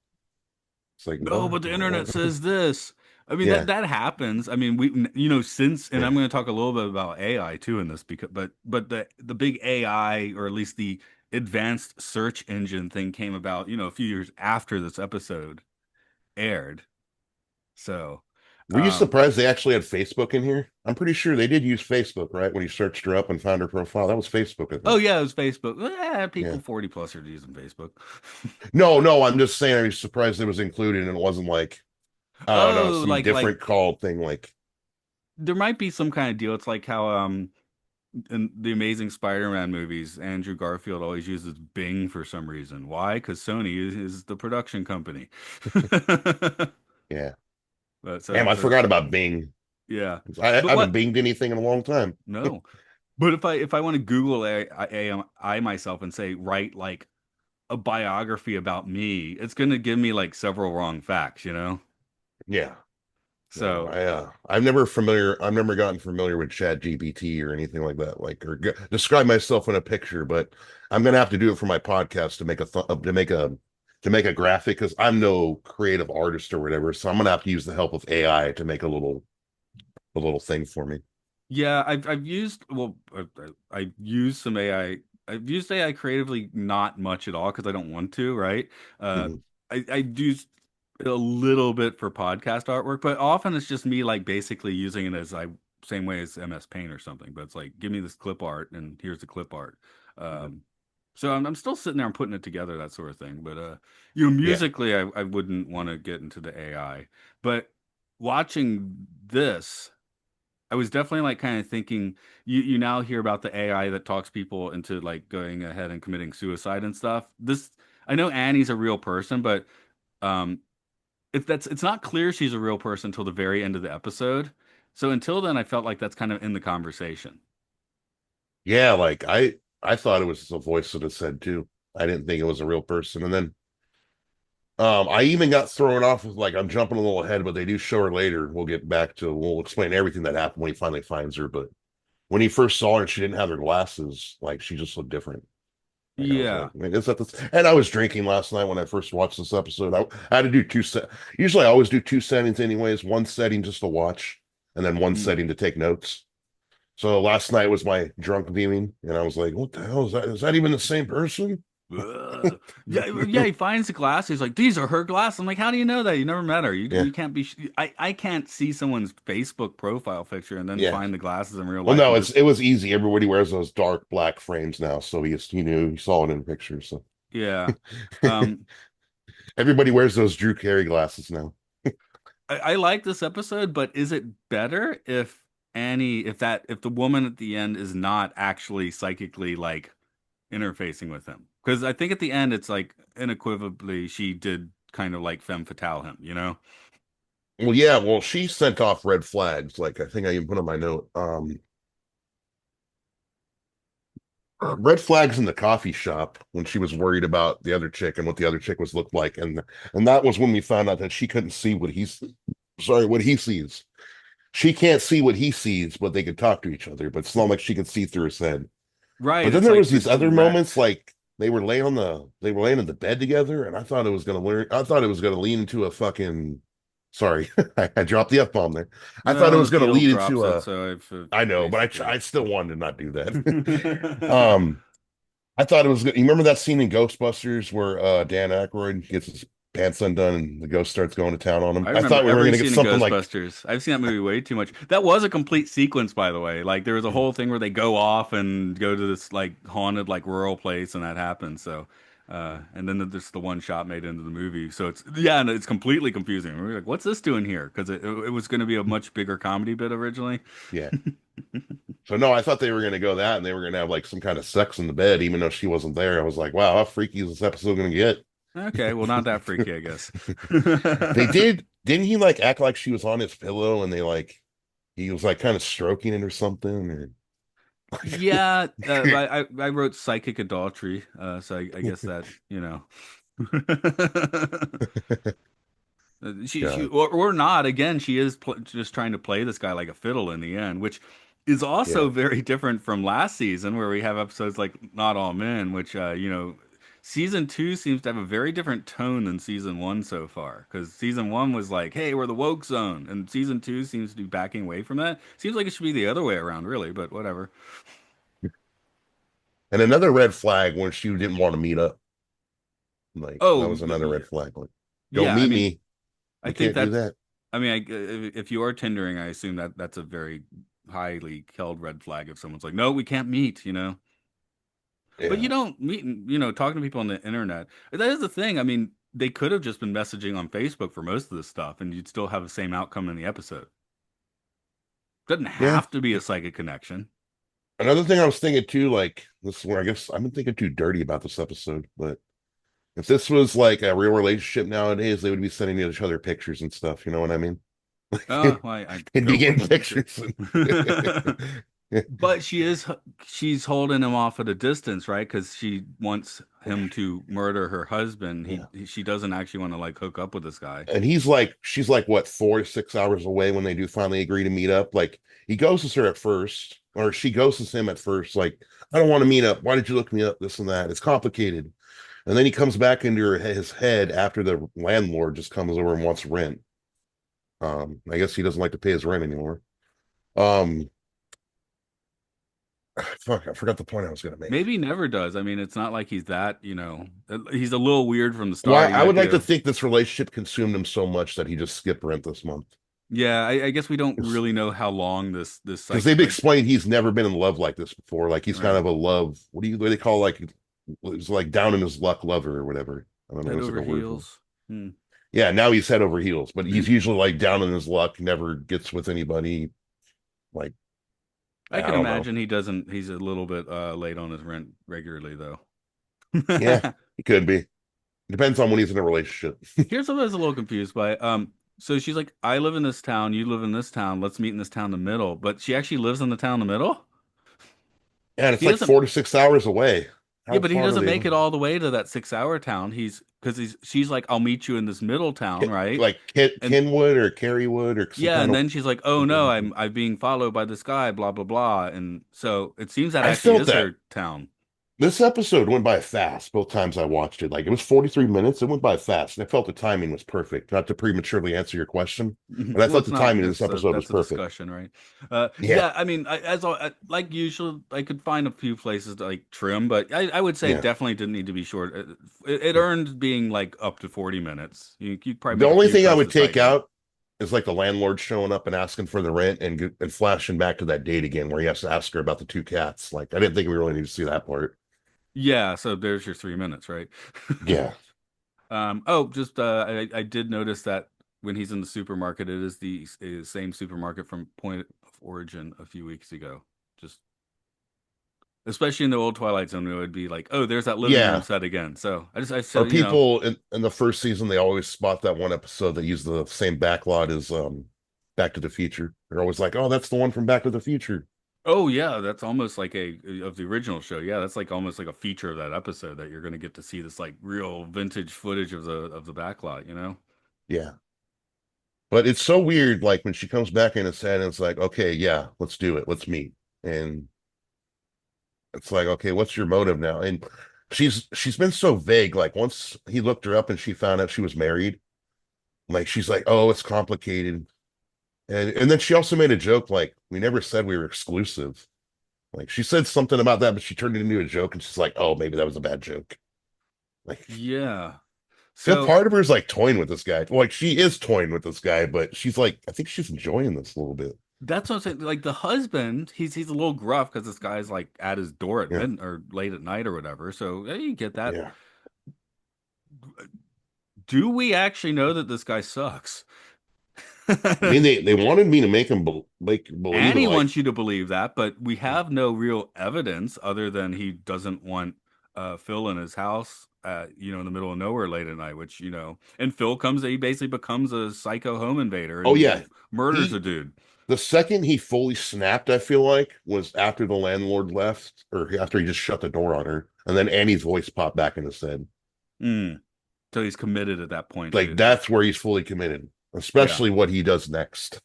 It's like, no, what? but the internet says this. I mean Yeah, that happens. I mean since and yeah. I'm going to talk a little bit about AI too in this because but the big AI or at least the advanced search engine thing came about a few years after this episode aired. So, Were you um, surprised they actually had Facebook in here? I'm pretty sure they did use Facebook, right? When you searched her up and found her profile, that was Facebook, I oh think. yeah, it was Facebook. People Yeah. 40 plus are using Facebook. No, no, I'm just saying I was surprised it was included and it wasn't like, I don't know, Oh, some like different called thing like, there might be some kind of deal. It's like how in the Amazing Spider-Man movies, Andrew Garfield always uses Bing for some reason. Why? Because Sony is the production company. yeah. But Damn, I forgot about Bing. yeah. I But haven't what? binged anything in a long time. No. But if I want to Google AI myself and say write like a biography about me, it's going to give me like several wrong facts. Yeah. No, So I've never gotten familiar with Chat GPT or anything like that, like or describe myself in a picture, but I'm gonna have to do it for my podcast to make a to make a graphic because I'm no creative artist or whatever. So I'm gonna have to use the help of AI to make a little thing for me. yeah, I've used I've used some AI. I've used AI creatively, not much at all because I don't want to, right? Uh, Mhm. I used a little bit for podcast artwork, but often it's just me like basically using it as I same way as MS Paint or something. But it's like, give me this clip art and here's the clip art. Um, so I'm still sitting there and putting it together, that sort of thing. But Yeah. musically, I wouldn't want to get into the AI. But watching this. I was definitely like kind of thinking you now hear about the AI that talks people into like going ahead and committing suicide and stuff. This I know Annie's a real person, but um it's not clear she's a real person until the very end of the episode. So until then, I felt like that's kind of in the conversation. Yeah, like I thought it was a voice that had said too. I didn't think it was a real person. And then I even got thrown off with like I'm jumping a little ahead, but they do show her later. We'll explain everything that happened when he finally finds her. But when he first saw her and she didn't have her glasses, like she just looked different. Like I was Yeah. like, man, is that this? And I was drinking last night when I first watched this episode. I had to do usually I always do two settings anyways, one setting just to watch, and then one Mm. setting to take notes. So last night was my drunk viewing, and I was like, what the hell is that? Is that even the same person? Ugh. Yeah, yeah. He finds the glass. He's like, "These are her glasses." I'm like, "How do you know that? You never met her. Yeah, You can't be. I can't see someone's Facebook profile picture and then yeah. find the glasses in real Well, life no, and just it was easy. Everybody wears those dark black frames now, so he knew he saw it in pictures. So yeah." Um, everybody wears those Drew Carey glasses now. I like this episode, but is it better if if the woman at the end is not actually psychically like interfacing with him? Because I think at the end it's like unequivocally she did kind of like femme fatale him, you know? Well, yeah, well, she sent off red flags. Like I think I even put on my note. Red flags in the coffee shop when she was worried about the other chick and what the other chick was looked like, and that was when we found out that she couldn't see what he sees. She can't see what he sees, but they could talk to each other. But it's not like she could see through his head. Right. But then It's there like was the these other moments, direct. like they were laying in the bed together, and I thought it was gonna learn. I thought it was gonna lean into a fucking. Sorry, I dropped the F bomb there. I thought it Well, was the gonna field lead drops into it, a. so I've I know, but basically. I still wanted to not do that. I thought it was good. You remember that scene in Ghostbusters where Dan Aykroyd gets his pants undone and the ghost starts going to town on him? I I remember thought we were every gonna get scene in something like, Ghostbusters. I've seen that movie way too much. That was a complete sequence, by the way. Like there was a whole thing where they go off and go to this like haunted like rural place, and that happens. So, and then there's the one shot made into the movie. So it's yeah, and it's completely confusing. We're like, what's this doing here? Because it was going to be a much bigger comedy bit originally. yeah. So no, I thought they were gonna go that and they were gonna have like some kind of sex in the bed, even though she wasn't there. I was like, wow, how freaky is this episode gonna get? Okay, well, not that freaky, I guess. They didn't he like act like she was on his pillow and he was like kind of stroking it or something or Yeah, I wrote psychic adultery, so I guess that she God, or not. Again, she is just trying to play this guy like a fiddle in the end, which is also yeah, very different from last season where we have episodes like Not All Men, which season two seems to have a very different tone than season one so far. Because season one was like, "Hey, we're the woke zone," and season two seems to be backing away from that. Seems like it should be the other way around, really, but whatever. and another red flag when she didn't want to meet up. Like that Oh, was another red flag. Like, don't yeah. I meet mean, me. I You think can't do that's. that. I mean, if you are Tindering, I assume that that's a very highly held red flag. If someone's like, "No, we can't meet," you know. But you Yeah. don't meet, talking to people on the internet. That is the thing. I mean, they could have just been messaging on Facebook for most of this stuff, and you'd still have the same outcome in the episode. Doesn't Yeah. have to be a psychic connection. Another thing I was thinking too, like this is where I guess I've been thinking too dirty about this episode, but if this was like a real relationship nowadays, they would be sending each other pictures and stuff. You know what I mean? Oh, well, I It'd be go for getting it. pictures. But she's holding him off at a distance, right? Because she wants him to murder her husband. Yeah. She doesn't actually want to like hook up with this guy. And she's like, what, 4 to 6 hours away when they do finally agree to meet up. Like, he ghosts her at first, or she ghosts him at first. Like, I don't want to meet up. Why did you look me up? This and that. It's complicated. And then he comes back into his head after the landlord just comes over and wants rent. I guess he doesn't like to pay his rent anymore. Um, fuck, I forgot the point I was gonna make. Maybe never does. I mean, it's not like he's that, he's a little weird from the Why start. He I might would be like to a, think this relationship consumed him so much that he just skipped rent this month. yeah, I guess we don't really know how long this Because like they've explained he's never been in love like this before. Like he's kind right of a love. What do they call like? It's like down in his luck lover or whatever. I don't know. head It's like over a word for. heels. Hmm. Yeah, now he's head over heels, but he's usually like down in his luck. Never gets with anybody. Like, I I can don't know. imagine he doesn't. He's a little bit late on his rent regularly, though. Yeah, it could be. Depends on when he's in a relationship. Here's what I was a little confused by. So she's like, I live in this town, you live in this town, let's meet in this town in the middle. But she actually lives in the town in the middle? And it's He like doesn't, 4 to 6 hours away. yeah, How but he far do doesn't they make live? it all the way to that 6 hour town. She's like, I'll meet you in this middle town, right? Like And Kenwood or Kerrywood or some yeah, kind and of. then she's like, oh no, I'm being followed by this guy, blah, blah, blah. And so it seems that I actually felt is that her town. this episode went by fast both times I watched it. Like it was 43 minutes. It went by fast. And I felt the timing was perfect. Not to prematurely answer your question, but I Well, thought it's the not. timing of this episode was That's a perfect. discussion, right? Yeah. Yeah. I mean, like usual, I could find a few places to like trim, but I would say it Yeah. definitely didn't need to be short. It earned being like up to 40 minutes. You'd probably The make a only few thing I cuts would to take tighten it. out is like the landlord showing up and asking for the rent and flashing back to that date again where he has to ask her about the two cats. Like I didn't think we really need to see that part. Yeah. So there's your 3 minutes, right? Yeah. Oh, just I did notice that when he's in the supermarket, it is the same supermarket from Point of Origin a few weeks ago. Just especially in the old Twilight Zone, it would be like, oh, there's that living room Yeah. set again. So I Or said, people in the first season, they always spot that one episode that used the same backlot as Back to the Future. They're always like, oh, that's the one from Back to the Future. oh yeah, that's almost like a of the original show. Yeah, that's like almost like a feature of that episode that you're going to get to see this like real vintage footage of the backlot. Yeah. But it's so weird, like when she comes back in his head and it's like, okay, yeah, let's do it. Let's meet. And it's like, okay, what's your motive now? And she's been so vague. Like once he looked her up and she found out she was married, like she's like, oh, it's complicated. And then she also made a joke like, we never said we were exclusive. Like she said something about that, but she turned it into a joke and she's like, oh, maybe that was a bad joke. Like Yeah. feel So part of her is like toying with this guy. Like she is toying with this guy, but she's like, I think she's enjoying this a little bit. that's what I'm saying. Like the husband, he's a little gruff because this guy's like at his door at Yeah. mid or late at night or whatever. So yeah, you get that. Yeah. Do we actually know that this guy sucks? I mean, they wanted me to make him make believe it. Annie Like, wants you to believe that, but we have no real evidence other than he doesn't want Phil in his house, in the middle of nowhere late at night, and Phil comes, he basically becomes a psycho home invader oh and yeah, murders a he dude. the second he fully snapped, I feel like, was after the landlord left, or after he just shut the door on her, and then Annie's voice popped back in his head. Mm. So he's committed at that point Like to that's where he's fully committed, yeah. especially what he does next.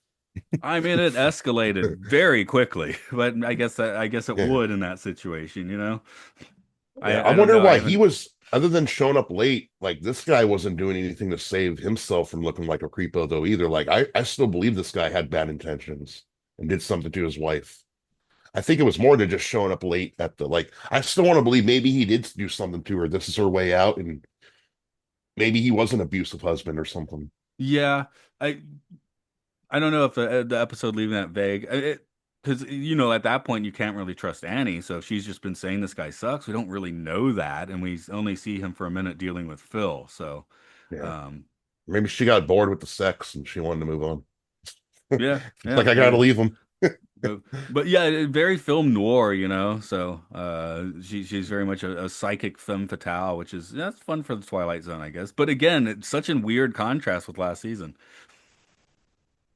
I mean, it escalated very quickly, but I guess it Yeah, would in that situation. yeah. I I don't wonder know. I why he haven't. was, other than showing up late. Like this guy wasn't doing anything to save himself from looking like a creepo, though. Either. Like I still believe this guy had bad intentions and did something to his wife. I think it was more than just showing up late at the like. I still want to believe maybe he did do something to her. This is her way out, and maybe he was an abusive husband or something. Yeah, I I don't know if the episode leaving that vague. Because at that point you can't really trust Annie. So if she's just been saying this guy sucks, we don't really know that, and we only see him for a minute dealing with Phil. So, Yeah, um, maybe she got bored with the sex and she wanted to move on. yeah, It's yeah, like I gotta maybe. leave him. But yeah, very film noir. So she's very much a psychic femme fatale, which is that's fun for the Twilight Zone, I guess. But again, it's such a weird contrast with last season.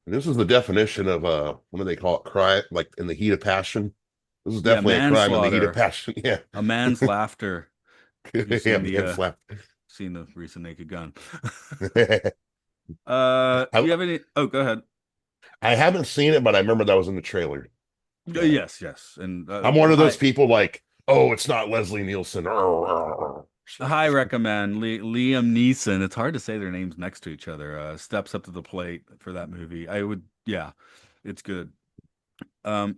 This is the definition of what do they call it? Cry like in the heat of passion. This is Yeah, definitely a crime in the heat of manslaughter, passion. Yeah, a man's laughter. Have you yeah, seen man, slap. the recent Naked Gun? I Do you have any? Oh, go ahead. I haven't seen it, but I remember that was in the trailer. Yeah, Yes, yes, and I'm one of those high people like, oh, it's not Leslie Nielsen. high recommend Liam Neeson. It's hard to say their names next to each other. Steps up to the plate for that movie. I would, yeah, it's good. Um,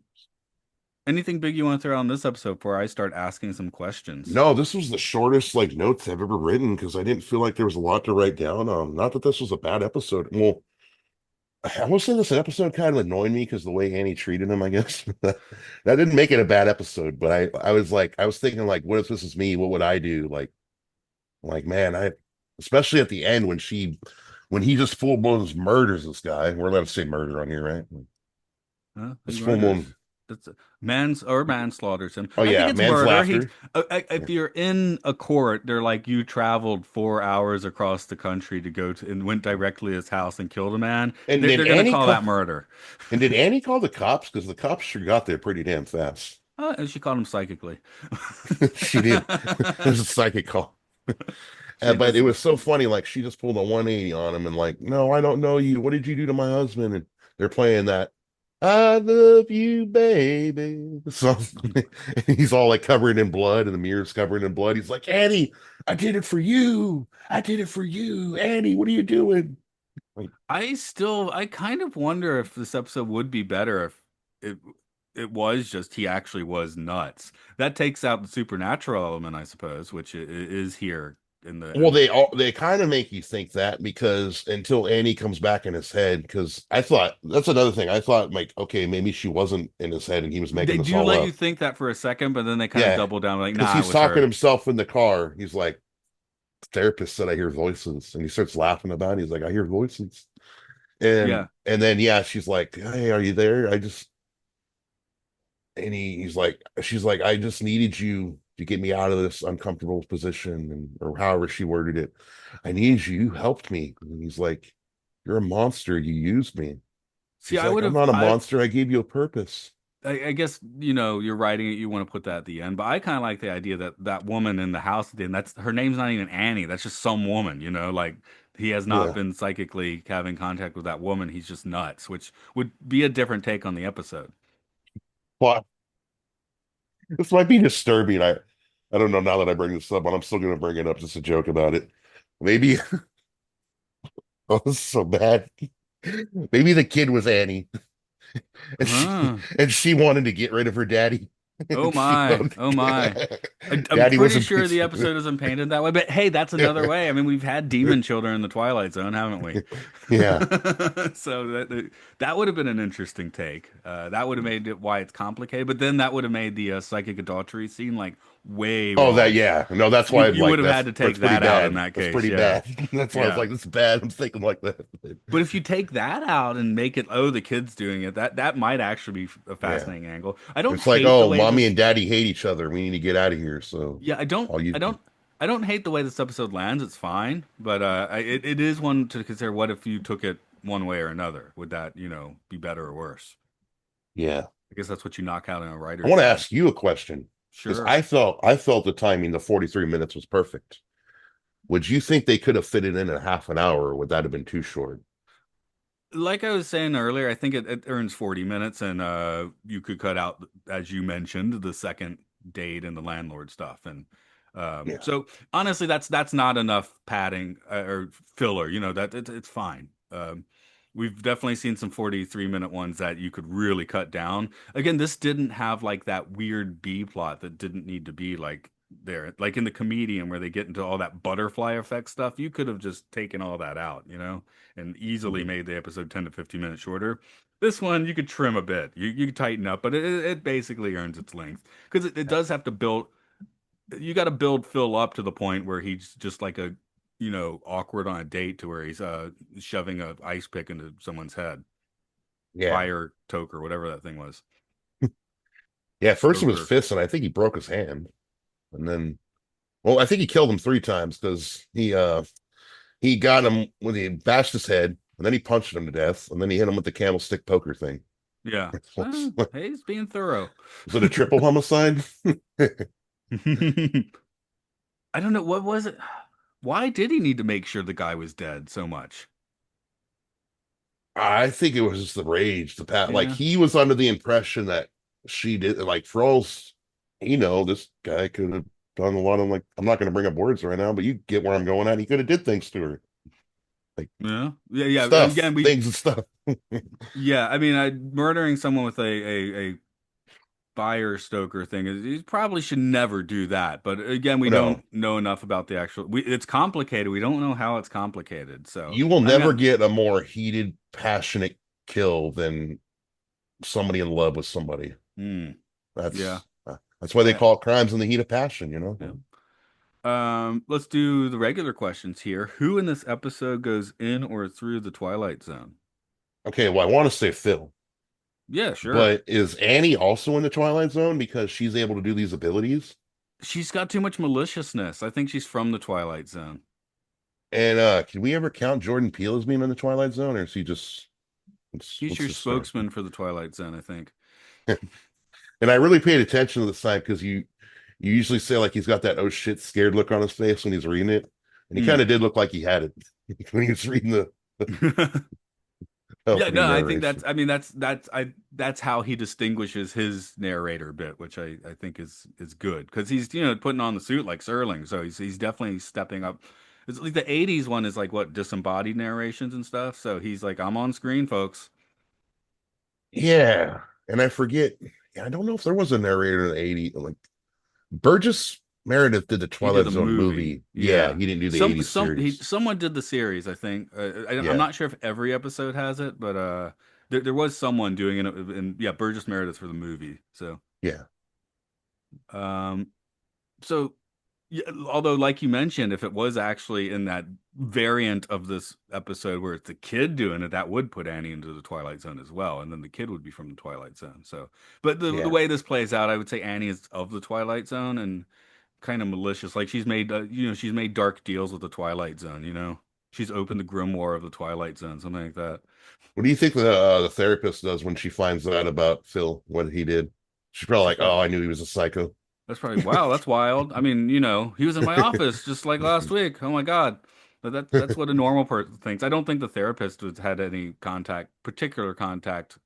Anything big you want to throw on this episode before I start asking some questions? No, this was the shortest like notes I've ever written because I didn't feel like there was a lot to write down. Not that this was a bad episode. Well, I will say this episode kind of annoyed me because the way Annie treated him, I guess. That didn't make it a bad episode, but I was like, I was thinking like, what if this is me? What would I do? Like, man, I especially at the end when he just full blown murders this guy. We're allowed to say murder on here, right? He It's full murders. moon. That's mans or manslaughters him. Oh I think yeah, it's man's murder. He, laughter. if Yeah. you're in a court, they're like you traveled 4 hours across the country to go to and went directly to his house and killed a man. And They're gonna call that murder. Did Annie call the cops? Because the cops sure got there pretty damn fast. And she caught him psychically. She did. It was a psychic call. She But it just was so funny. Like she just pulled a 180 on him and like, no, I don't know you. What did you do to my husband? And they're playing that "I love you, baby" song. And he's all like covered in blood, and the mirror's covered in blood. He's like, Annie, I did it for you. I did it for you, Annie. What are you doing? Like, I kind of wonder if this episode would be better if it it was just he actually was nuts. That takes out the supernatural element, I suppose, which is here in the well, they kind of make you think that because until Annie comes back in his head, because I thought that's another thing. I thought like, okay, maybe she wasn't in his head and he was making they this do all let you up. think that for a second, but then they kind of Yeah, double down like, because nah, it he's was talking to her. himself in the car. He's like, therapist said I hear voices, and he starts laughing about it. He's like, I hear voices, Yeah. and then yeah, she's like, hey, are you there? I just and he's like, she's like, I just needed you to get me out of this uncomfortable position, and or however she worded it. I needed you. You helped me. And he's like, you're a monster. You used me. See, She's I like, would I'm have not a monster. I gave you a purpose. I guess you're writing it. You want to put that at the end, but I kind of like the idea that that woman in the house at the end. That's her name's not even Annie. That's just some woman. Like he has not Yeah. been psychically having contact with that woman. He's just nuts, which would be a different take on the episode. Well, this might be disturbing. I don't know now that I bring this up, but I'm still gonna bring it up just a joke about it. Maybe oh, this is so bad. Maybe the kid was Annie and Huh. she wanted to get rid of her daddy. Oh And she my. loved Oh my. I'm daddy was pretty a sure the piece of episode isn't painted that way, but hey, that's another way. I mean, we've had demon children in the Twilight Zone, haven't we? yeah. So that would have been an interesting take. That would have made it why it's complicated, but then that would have made the psychic adultery scene like way Oh, that wrong. yeah. No, that's why You I'm you would like have had to that's take pretty that out in bad. that That's case. pretty Yeah, bad. That's why I was yeah. like, this is bad. I'm thinking like that. But if you take that out and make it, oh, the kid's doing it, that might actually be a Yeah. fascinating angle. I don't It's like, hate the oh, way mommy this. and daddy hate each other. We need to get out of here. So Yeah, all you I don't hate the way this episode lands. It's fine, but it is one to consider. What if you took it one way or another? Would that be better or worse? yeah. I guess that's what you knock out in a I writer's want to room. ask you a question because Sure. I felt the timing, the 43 minutes was perfect. Would you think they could have fit it in a half an hour, or would that have been too short? Like I was saying earlier, I think it earns 40 minutes, and you could cut out, as you mentioned, the second date and the landlord stuff. And Yeah. so honestly, that's not enough padding or filler. It's fine. We've definitely seen some 43-minute ones that you could really cut down. Again, this didn't have like that weird B plot that didn't need to be like there. Like in the comedian where they get into all that butterfly effect stuff, you could have just taken all that out, and easily Mhm. made the episode 10 to 15 minutes shorter. This one you could trim a bit. You could tighten up, but it basically earns its length because it does have to build. You got to build Phil up to the point where he's just like awkward on a date to where he's shoving a ice pick into someone's head, Yeah. fire toke or whatever that thing was. Yeah. First it was Stoker. fists, and I think he broke his hand. And then well, I think he killed him three times because he got him when he bashed his head, and then he punched him to death, and then he hit him with the candlestick poker thing. Yeah. Was Hey, he's being thorough. it a triple homicide? I don't know. What was it? Why did he need to make sure the guy was dead so much? I think it was just the rage, the pat. Like Yeah. he was under the impression that she did. Like for all this guy could have done a lot of like. I'm not going to bring up words right now, but you get where I'm going at. He could have did things to her, like Yeah. Yeah. Yeah. stuff, Again, we, things and stuff. yeah. I mean, murdering someone with a fire stoker thing is you probably should never do that. But again, we No, don't know enough about the actual. It's complicated. We don't know how it's complicated. So you will I'm never gonna. get a more heated, passionate kill than somebody in love with somebody. Hmm, yeah. That's why they I, call it crimes in the heat of passion. yeah. Let's do the regular questions here. Who in this episode goes in or through the Twilight Zone? Okay, well, I want to say Phil. Yeah, sure. But is Annie also in the Twilight Zone because she's able to do these abilities? She's got too much maliciousness. I think she's from the Twilight Zone. And can we ever count Jordan Peele as being in the Twilight Zone, or is he just He's what's your his story? spokesman for the Twilight Zone, I think. And I really paid attention to the sign because you usually say like he's got that oh shit scared look on his face when he's reading it, and he kind Mm. of did look like he had it when he was reading the Yeah, opening no, I think that's narration. I mean that's how he distinguishes his narrator bit, which I think is good because he's putting on the suit like Serling, so he's definitely stepping up. It's like the '80s one is like what disembodied narrations and stuff, so he's like I'm on screen, folks. Yeah, and I forget. I don't know if there was a narrator in the '80s. Like Burgess Meredith did the He did Twilight the Zone movie, movie. Yeah, yeah. he didn't do the '80s series. Someone did the series, I think. I'm Yeah, not sure if every episode has it, but there was someone doing it, and yeah, Burgess Meredith for the movie. So yeah, um, so yeah, although like you mentioned, if it was actually in that variant of this episode where it's the kid doing it, that would put Annie into the Twilight Zone as well, and then the kid would be from the Twilight Zone. So, but the yeah. way this plays out, I would say Annie is of the Twilight Zone and kind of malicious. Like she's made dark deals with the Twilight Zone. She's opened the grimoire of the Twilight Zone, something like that. What do you think the therapist does when she finds out about Phil, what he did? She's probably She's like, probably "Oh, I knew he was a psycho." that's probably wow, that's wild. I mean, he was in my office just like last week. Oh my God. But that's what a normal person thinks. I don't think the therapist has had any particular contact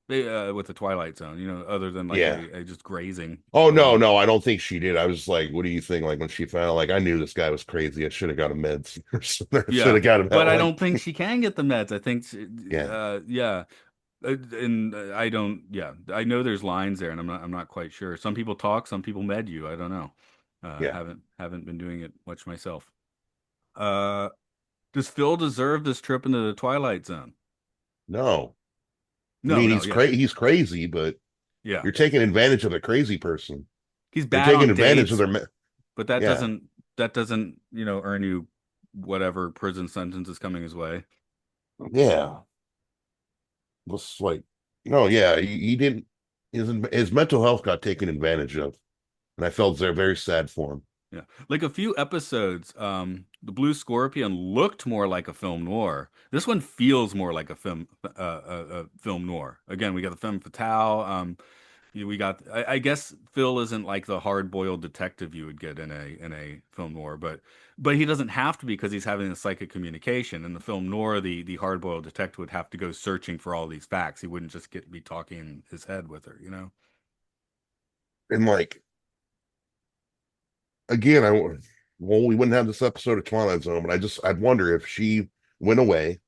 with the Twilight Zone, other than like Yeah. a just grazing Oh no, moment. no, I don't think she did. I was like, "What do you think?" Like when she found, like, I knew this guy was crazy. I should have got him meds, or should Yeah, have got him but out. I Like, don't think she can get the meds. I think, yeah, yeah, and I don't. Yeah, I know there's lines there, and I'm not quite sure. Some people talk, some people med you. I don't know. yeah. Haven't been doing it much myself. Uh, does Phil deserve this trip into the Twilight Zone? No, I No, mean no, yeah, he's crazy, but yeah. you're taking advantage of a crazy person. He's You're bad taking on advantage of dates, their, but yeah, that doesn't earn you whatever prison sentence is coming his way. yeah. Looks like, no, yeah, he didn't. His mental health got taken advantage of, and I felt very sad for him. Yeah. Like a few episodes, the Blue Scorpion looked more like a film noir. This one feels more like a film noir. Again, we got the femme fatale. We got. I guess Phil isn't like the hard-boiled detective you would get in a film noir, but he doesn't have to be because he's having a psychic communication. In the film noir, the hard-boiled detective would have to go searching for all these facts. He wouldn't just be talking in his head with her. And like again, well, we wouldn't have this episode of Twilight Zone, but I'd wonder if she went away,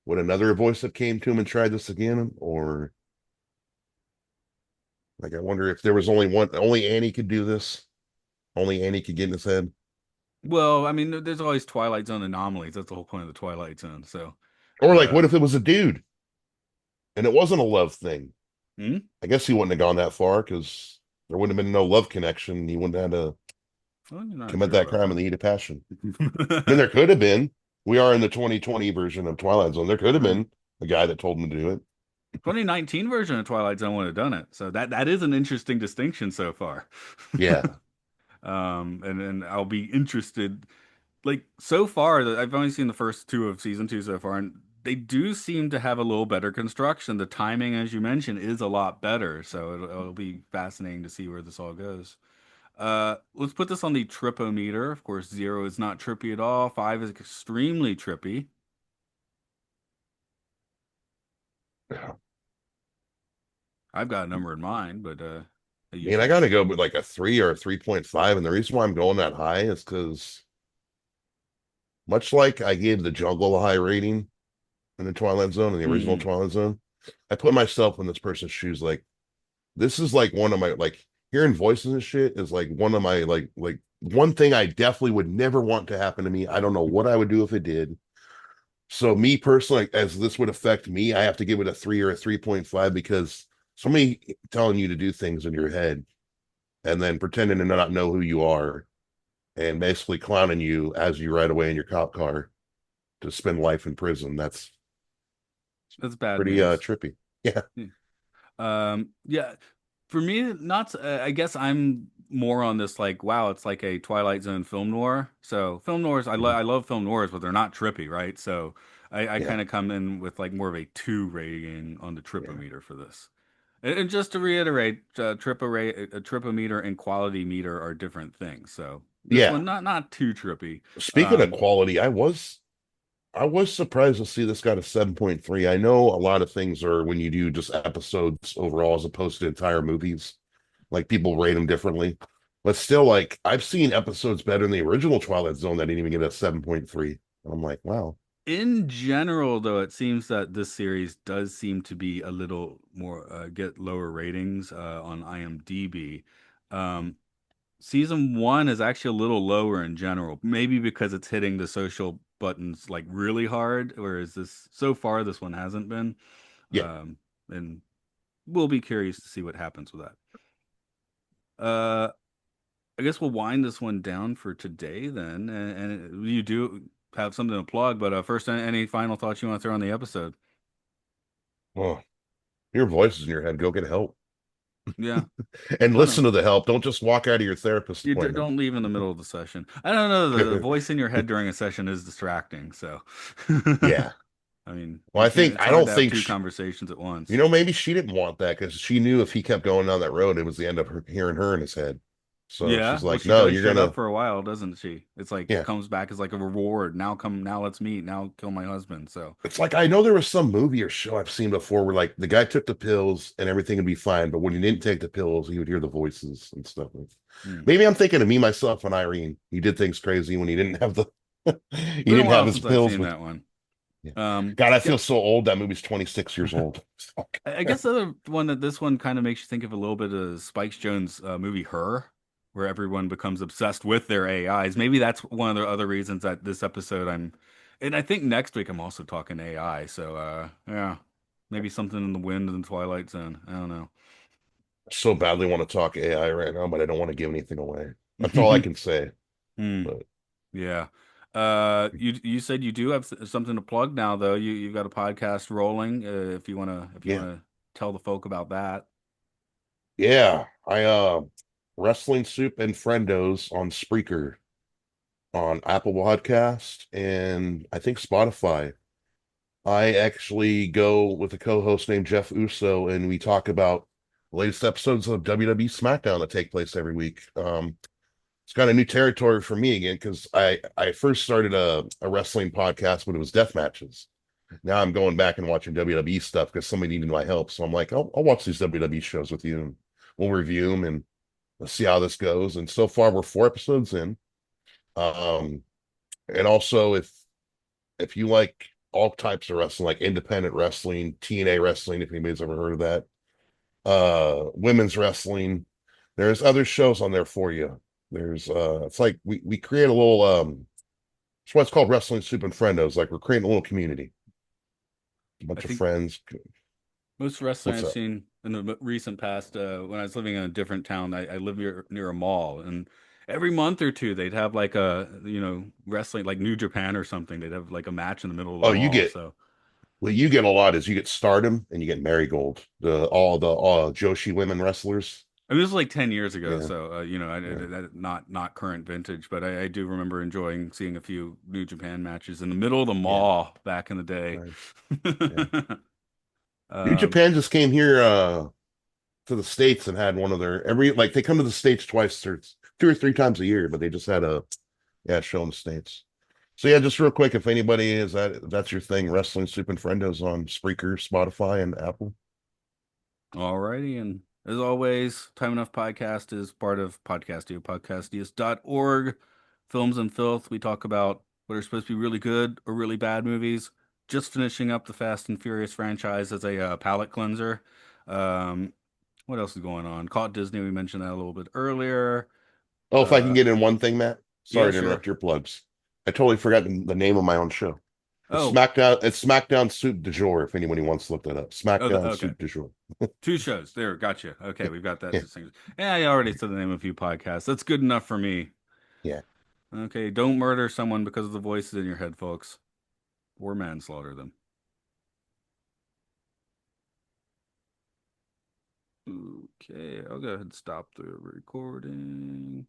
would another voice have came to him and tried this again, or like I wonder if there was only one, only Annie could do this, only Annie could get in his head, Well, I mean, there's always Twilight Zone anomalies. That's the whole point of the Twilight Zone. So. or like Uh, what if it was a dude and it wasn't a love thing? hmm? I guess he wouldn't have gone that far because there wouldn't have been no love connection. He wouldn't have had to Well, you're not commit sure that about crime in the heat of passion. I mean, there could have been. We are in the 2020 version of Twilight Zone. There could have that. been a guy that told him to do it. 2019 version of Twilight Zone would have done it. So that is an interesting distinction so far. Yeah. And I'll be interested. Like so far, I've only seen the first two of season two so far, and they do seem to have a little better construction. The timing, as you mentioned, is a lot better. So it'll be fascinating to see where this all goes. Let's put this on the tripometer. Of course, 0 is not trippy at all. 5 is extremely trippy. I've got a number in mind, but Man, I you gotta should. go with like a 3 or a 3.5. And the reason why I'm going that high is because much like I gave the jungle a high rating in the Twilight Zone, in the original Mm-hmm. Twilight Zone, I put myself in this person's shoes. Like, this is like one of my, like, hearing voices and shit is like one of my, like one thing I definitely would never want to happen to me. I don't know what I would do if it did. So me personally, as this would affect me, I have to give it a 3 or a 3.5 because somebody telling you to do things in your head and then pretending to not know who you are and basically clowning you as you ride away in your cop car to spend life in prison. That's That's bad pretty news. trippy. Yeah. Yeah. Yeah, for me, not. I guess I'm more on this like, wow, it's like a Twilight Zone film noir. So film noirs, Mhm. I love film noirs, but they're not trippy, right? So I Yeah, kind of come in with like more of a two rating on the yeah, tripometer for this. And just to reiterate, a tripometer and quality meter are different things. So this yeah. one not too trippy. Speaking of Um, quality, I was surprised to see this got a 7.3. I know a lot of things are when you do just episodes overall as opposed to entire movies. Like people rate them differently. But still, like I've seen episodes better than the original Twilight Zone that didn't even get a 7.3. I'm like, wow. In general, though, it seems that this series does seem to be a little more get lower ratings on IMDb. Um, season one is actually a little lower in general, maybe because it's hitting the social buttons like really hard, whereas this so far this one hasn't been. Yeah. And we'll be curious to see what happens with that. I guess we'll wind this one down for today then, and you do have something to plug, but first, any final thoughts you want to throw on the episode? Oh, your voice is in your head. Go get help Yeah, and I know. listen to the help. Don't just walk out of your therapist You appointment. don't leave in the middle of the session. I don't know. The voice in your head during a session is distracting. So, Yeah. I mean, Well, you I can't. think It's I hard don't to have think two she, conversations at once. maybe she didn't want that because she knew if he kept going down that road, it was the end of her hearing her in his head. So Yeah, she's well, like, she "No, does you're shut up gonna, for a while, doesn't she? It's like yeah." comes back as like a reward. Now come, now let's meet. Now kill my husband. So, It's like I know there was some movie or show I've seen before where like the guy took the pills and everything would be fine, but when he didn't take the pills, he would hear the voices and stuff. hmm. Maybe I'm thinking of me, myself, and Irene. He did things crazy when he didn't have the he Been a didn't have while his since I've pills, seen but that one. yeah. God, I Yeah, feel so old. That movie's 26 years old. I guess the other one that this one kind of makes you think of a little bit of Spike Jonze' movie Her, where everyone becomes obsessed with their AIs. Maybe that's one of the other reasons that this episode and I think next week I'm also talking AI. So yeah, maybe something in the wind in the Twilight Zone. I don't So badly want to talk AI right now, but I don't want to give anything away. That's all I know. can say. Hmm. But Yeah. You said you do have something to plug now, though. You've got a podcast rolling. If you yeah, wanna tell the folk about that. yeah. I Wrestling Soup and Friendos on Spreaker, on Apple Podcast, and I think Spotify. I actually go with a co-host named Jeff Uso, and we talk about the latest episodes of WWE SmackDown that take place every week. It's kind of new territory for me again because I first started a wrestling podcast when it was death matches. Now I'm going back and watching WWE stuff because somebody needed my help. So I'm like, I'll watch these WWE shows with you, and we'll review them and let's see how this goes. And so far, we're 4 episodes in. Um, and also, if you like all types of wrestling, like independent wrestling, TNA wrestling, if anybody's ever heard of that, women's wrestling, there's other shows on there for you. There's it's like we create a little it's what's called Wrestling Soup and Friendos. Like we're creating a little community, a I bunch of think friends. most wrestling What's I've up? seen in the recent past, when I was living in a different town, I live near a mall, and every month or two they'd have like a wrestling like New Japan or something. They'd have like a match in the middle of the Oh, you mall. get So what you get a lot is you get Stardom and you get Marigold, the all the Joshi women wrestlers. I mean, this was like 10 years ago, Yeah, so yeah, not current vintage, but I do remember enjoying seeing a few New Japan matches in the middle of the yeah, mall back in the day. right, yeah. New Um, Japan just came here to the States and had one of their every like they come to the States twice or 2 or 3 times a year, but they just had a yeah show in the States. So yeah, just real quick, if anybody is if that's your thing, Wrestling Soup and Friendos on Spreaker, Spotify, and Apple. Alrighty, and as always, Time Enough Podcast is part of Podcastio.org. Films and Filth. We talk about what are supposed to be really good or really bad movies. Just finishing up the Fast and Furious franchise as a palate cleanser. Um, what else is going on? Caught Disney. We mentioned that a little bit earlier. Oh, if I can Uh, get in one thing, Matt. yeah, Sorry to sure. interrupt your plugs. I totally forgot the name of my own show. It's Oh, SmackDown. It's SmackDown Soup du Jour. If anybody wants to look that up, SmackDown okay. Soup du Jour. Two shows. There, gotcha. Okay, Yeah, we've got that yeah, distinction. Yeah, I already said the name of a few podcasts. That's good enough for me. yeah. Okay, don't murder someone because of the voices in your head, folks, or manslaughter them. Okay, I'll go ahead and stop the recording.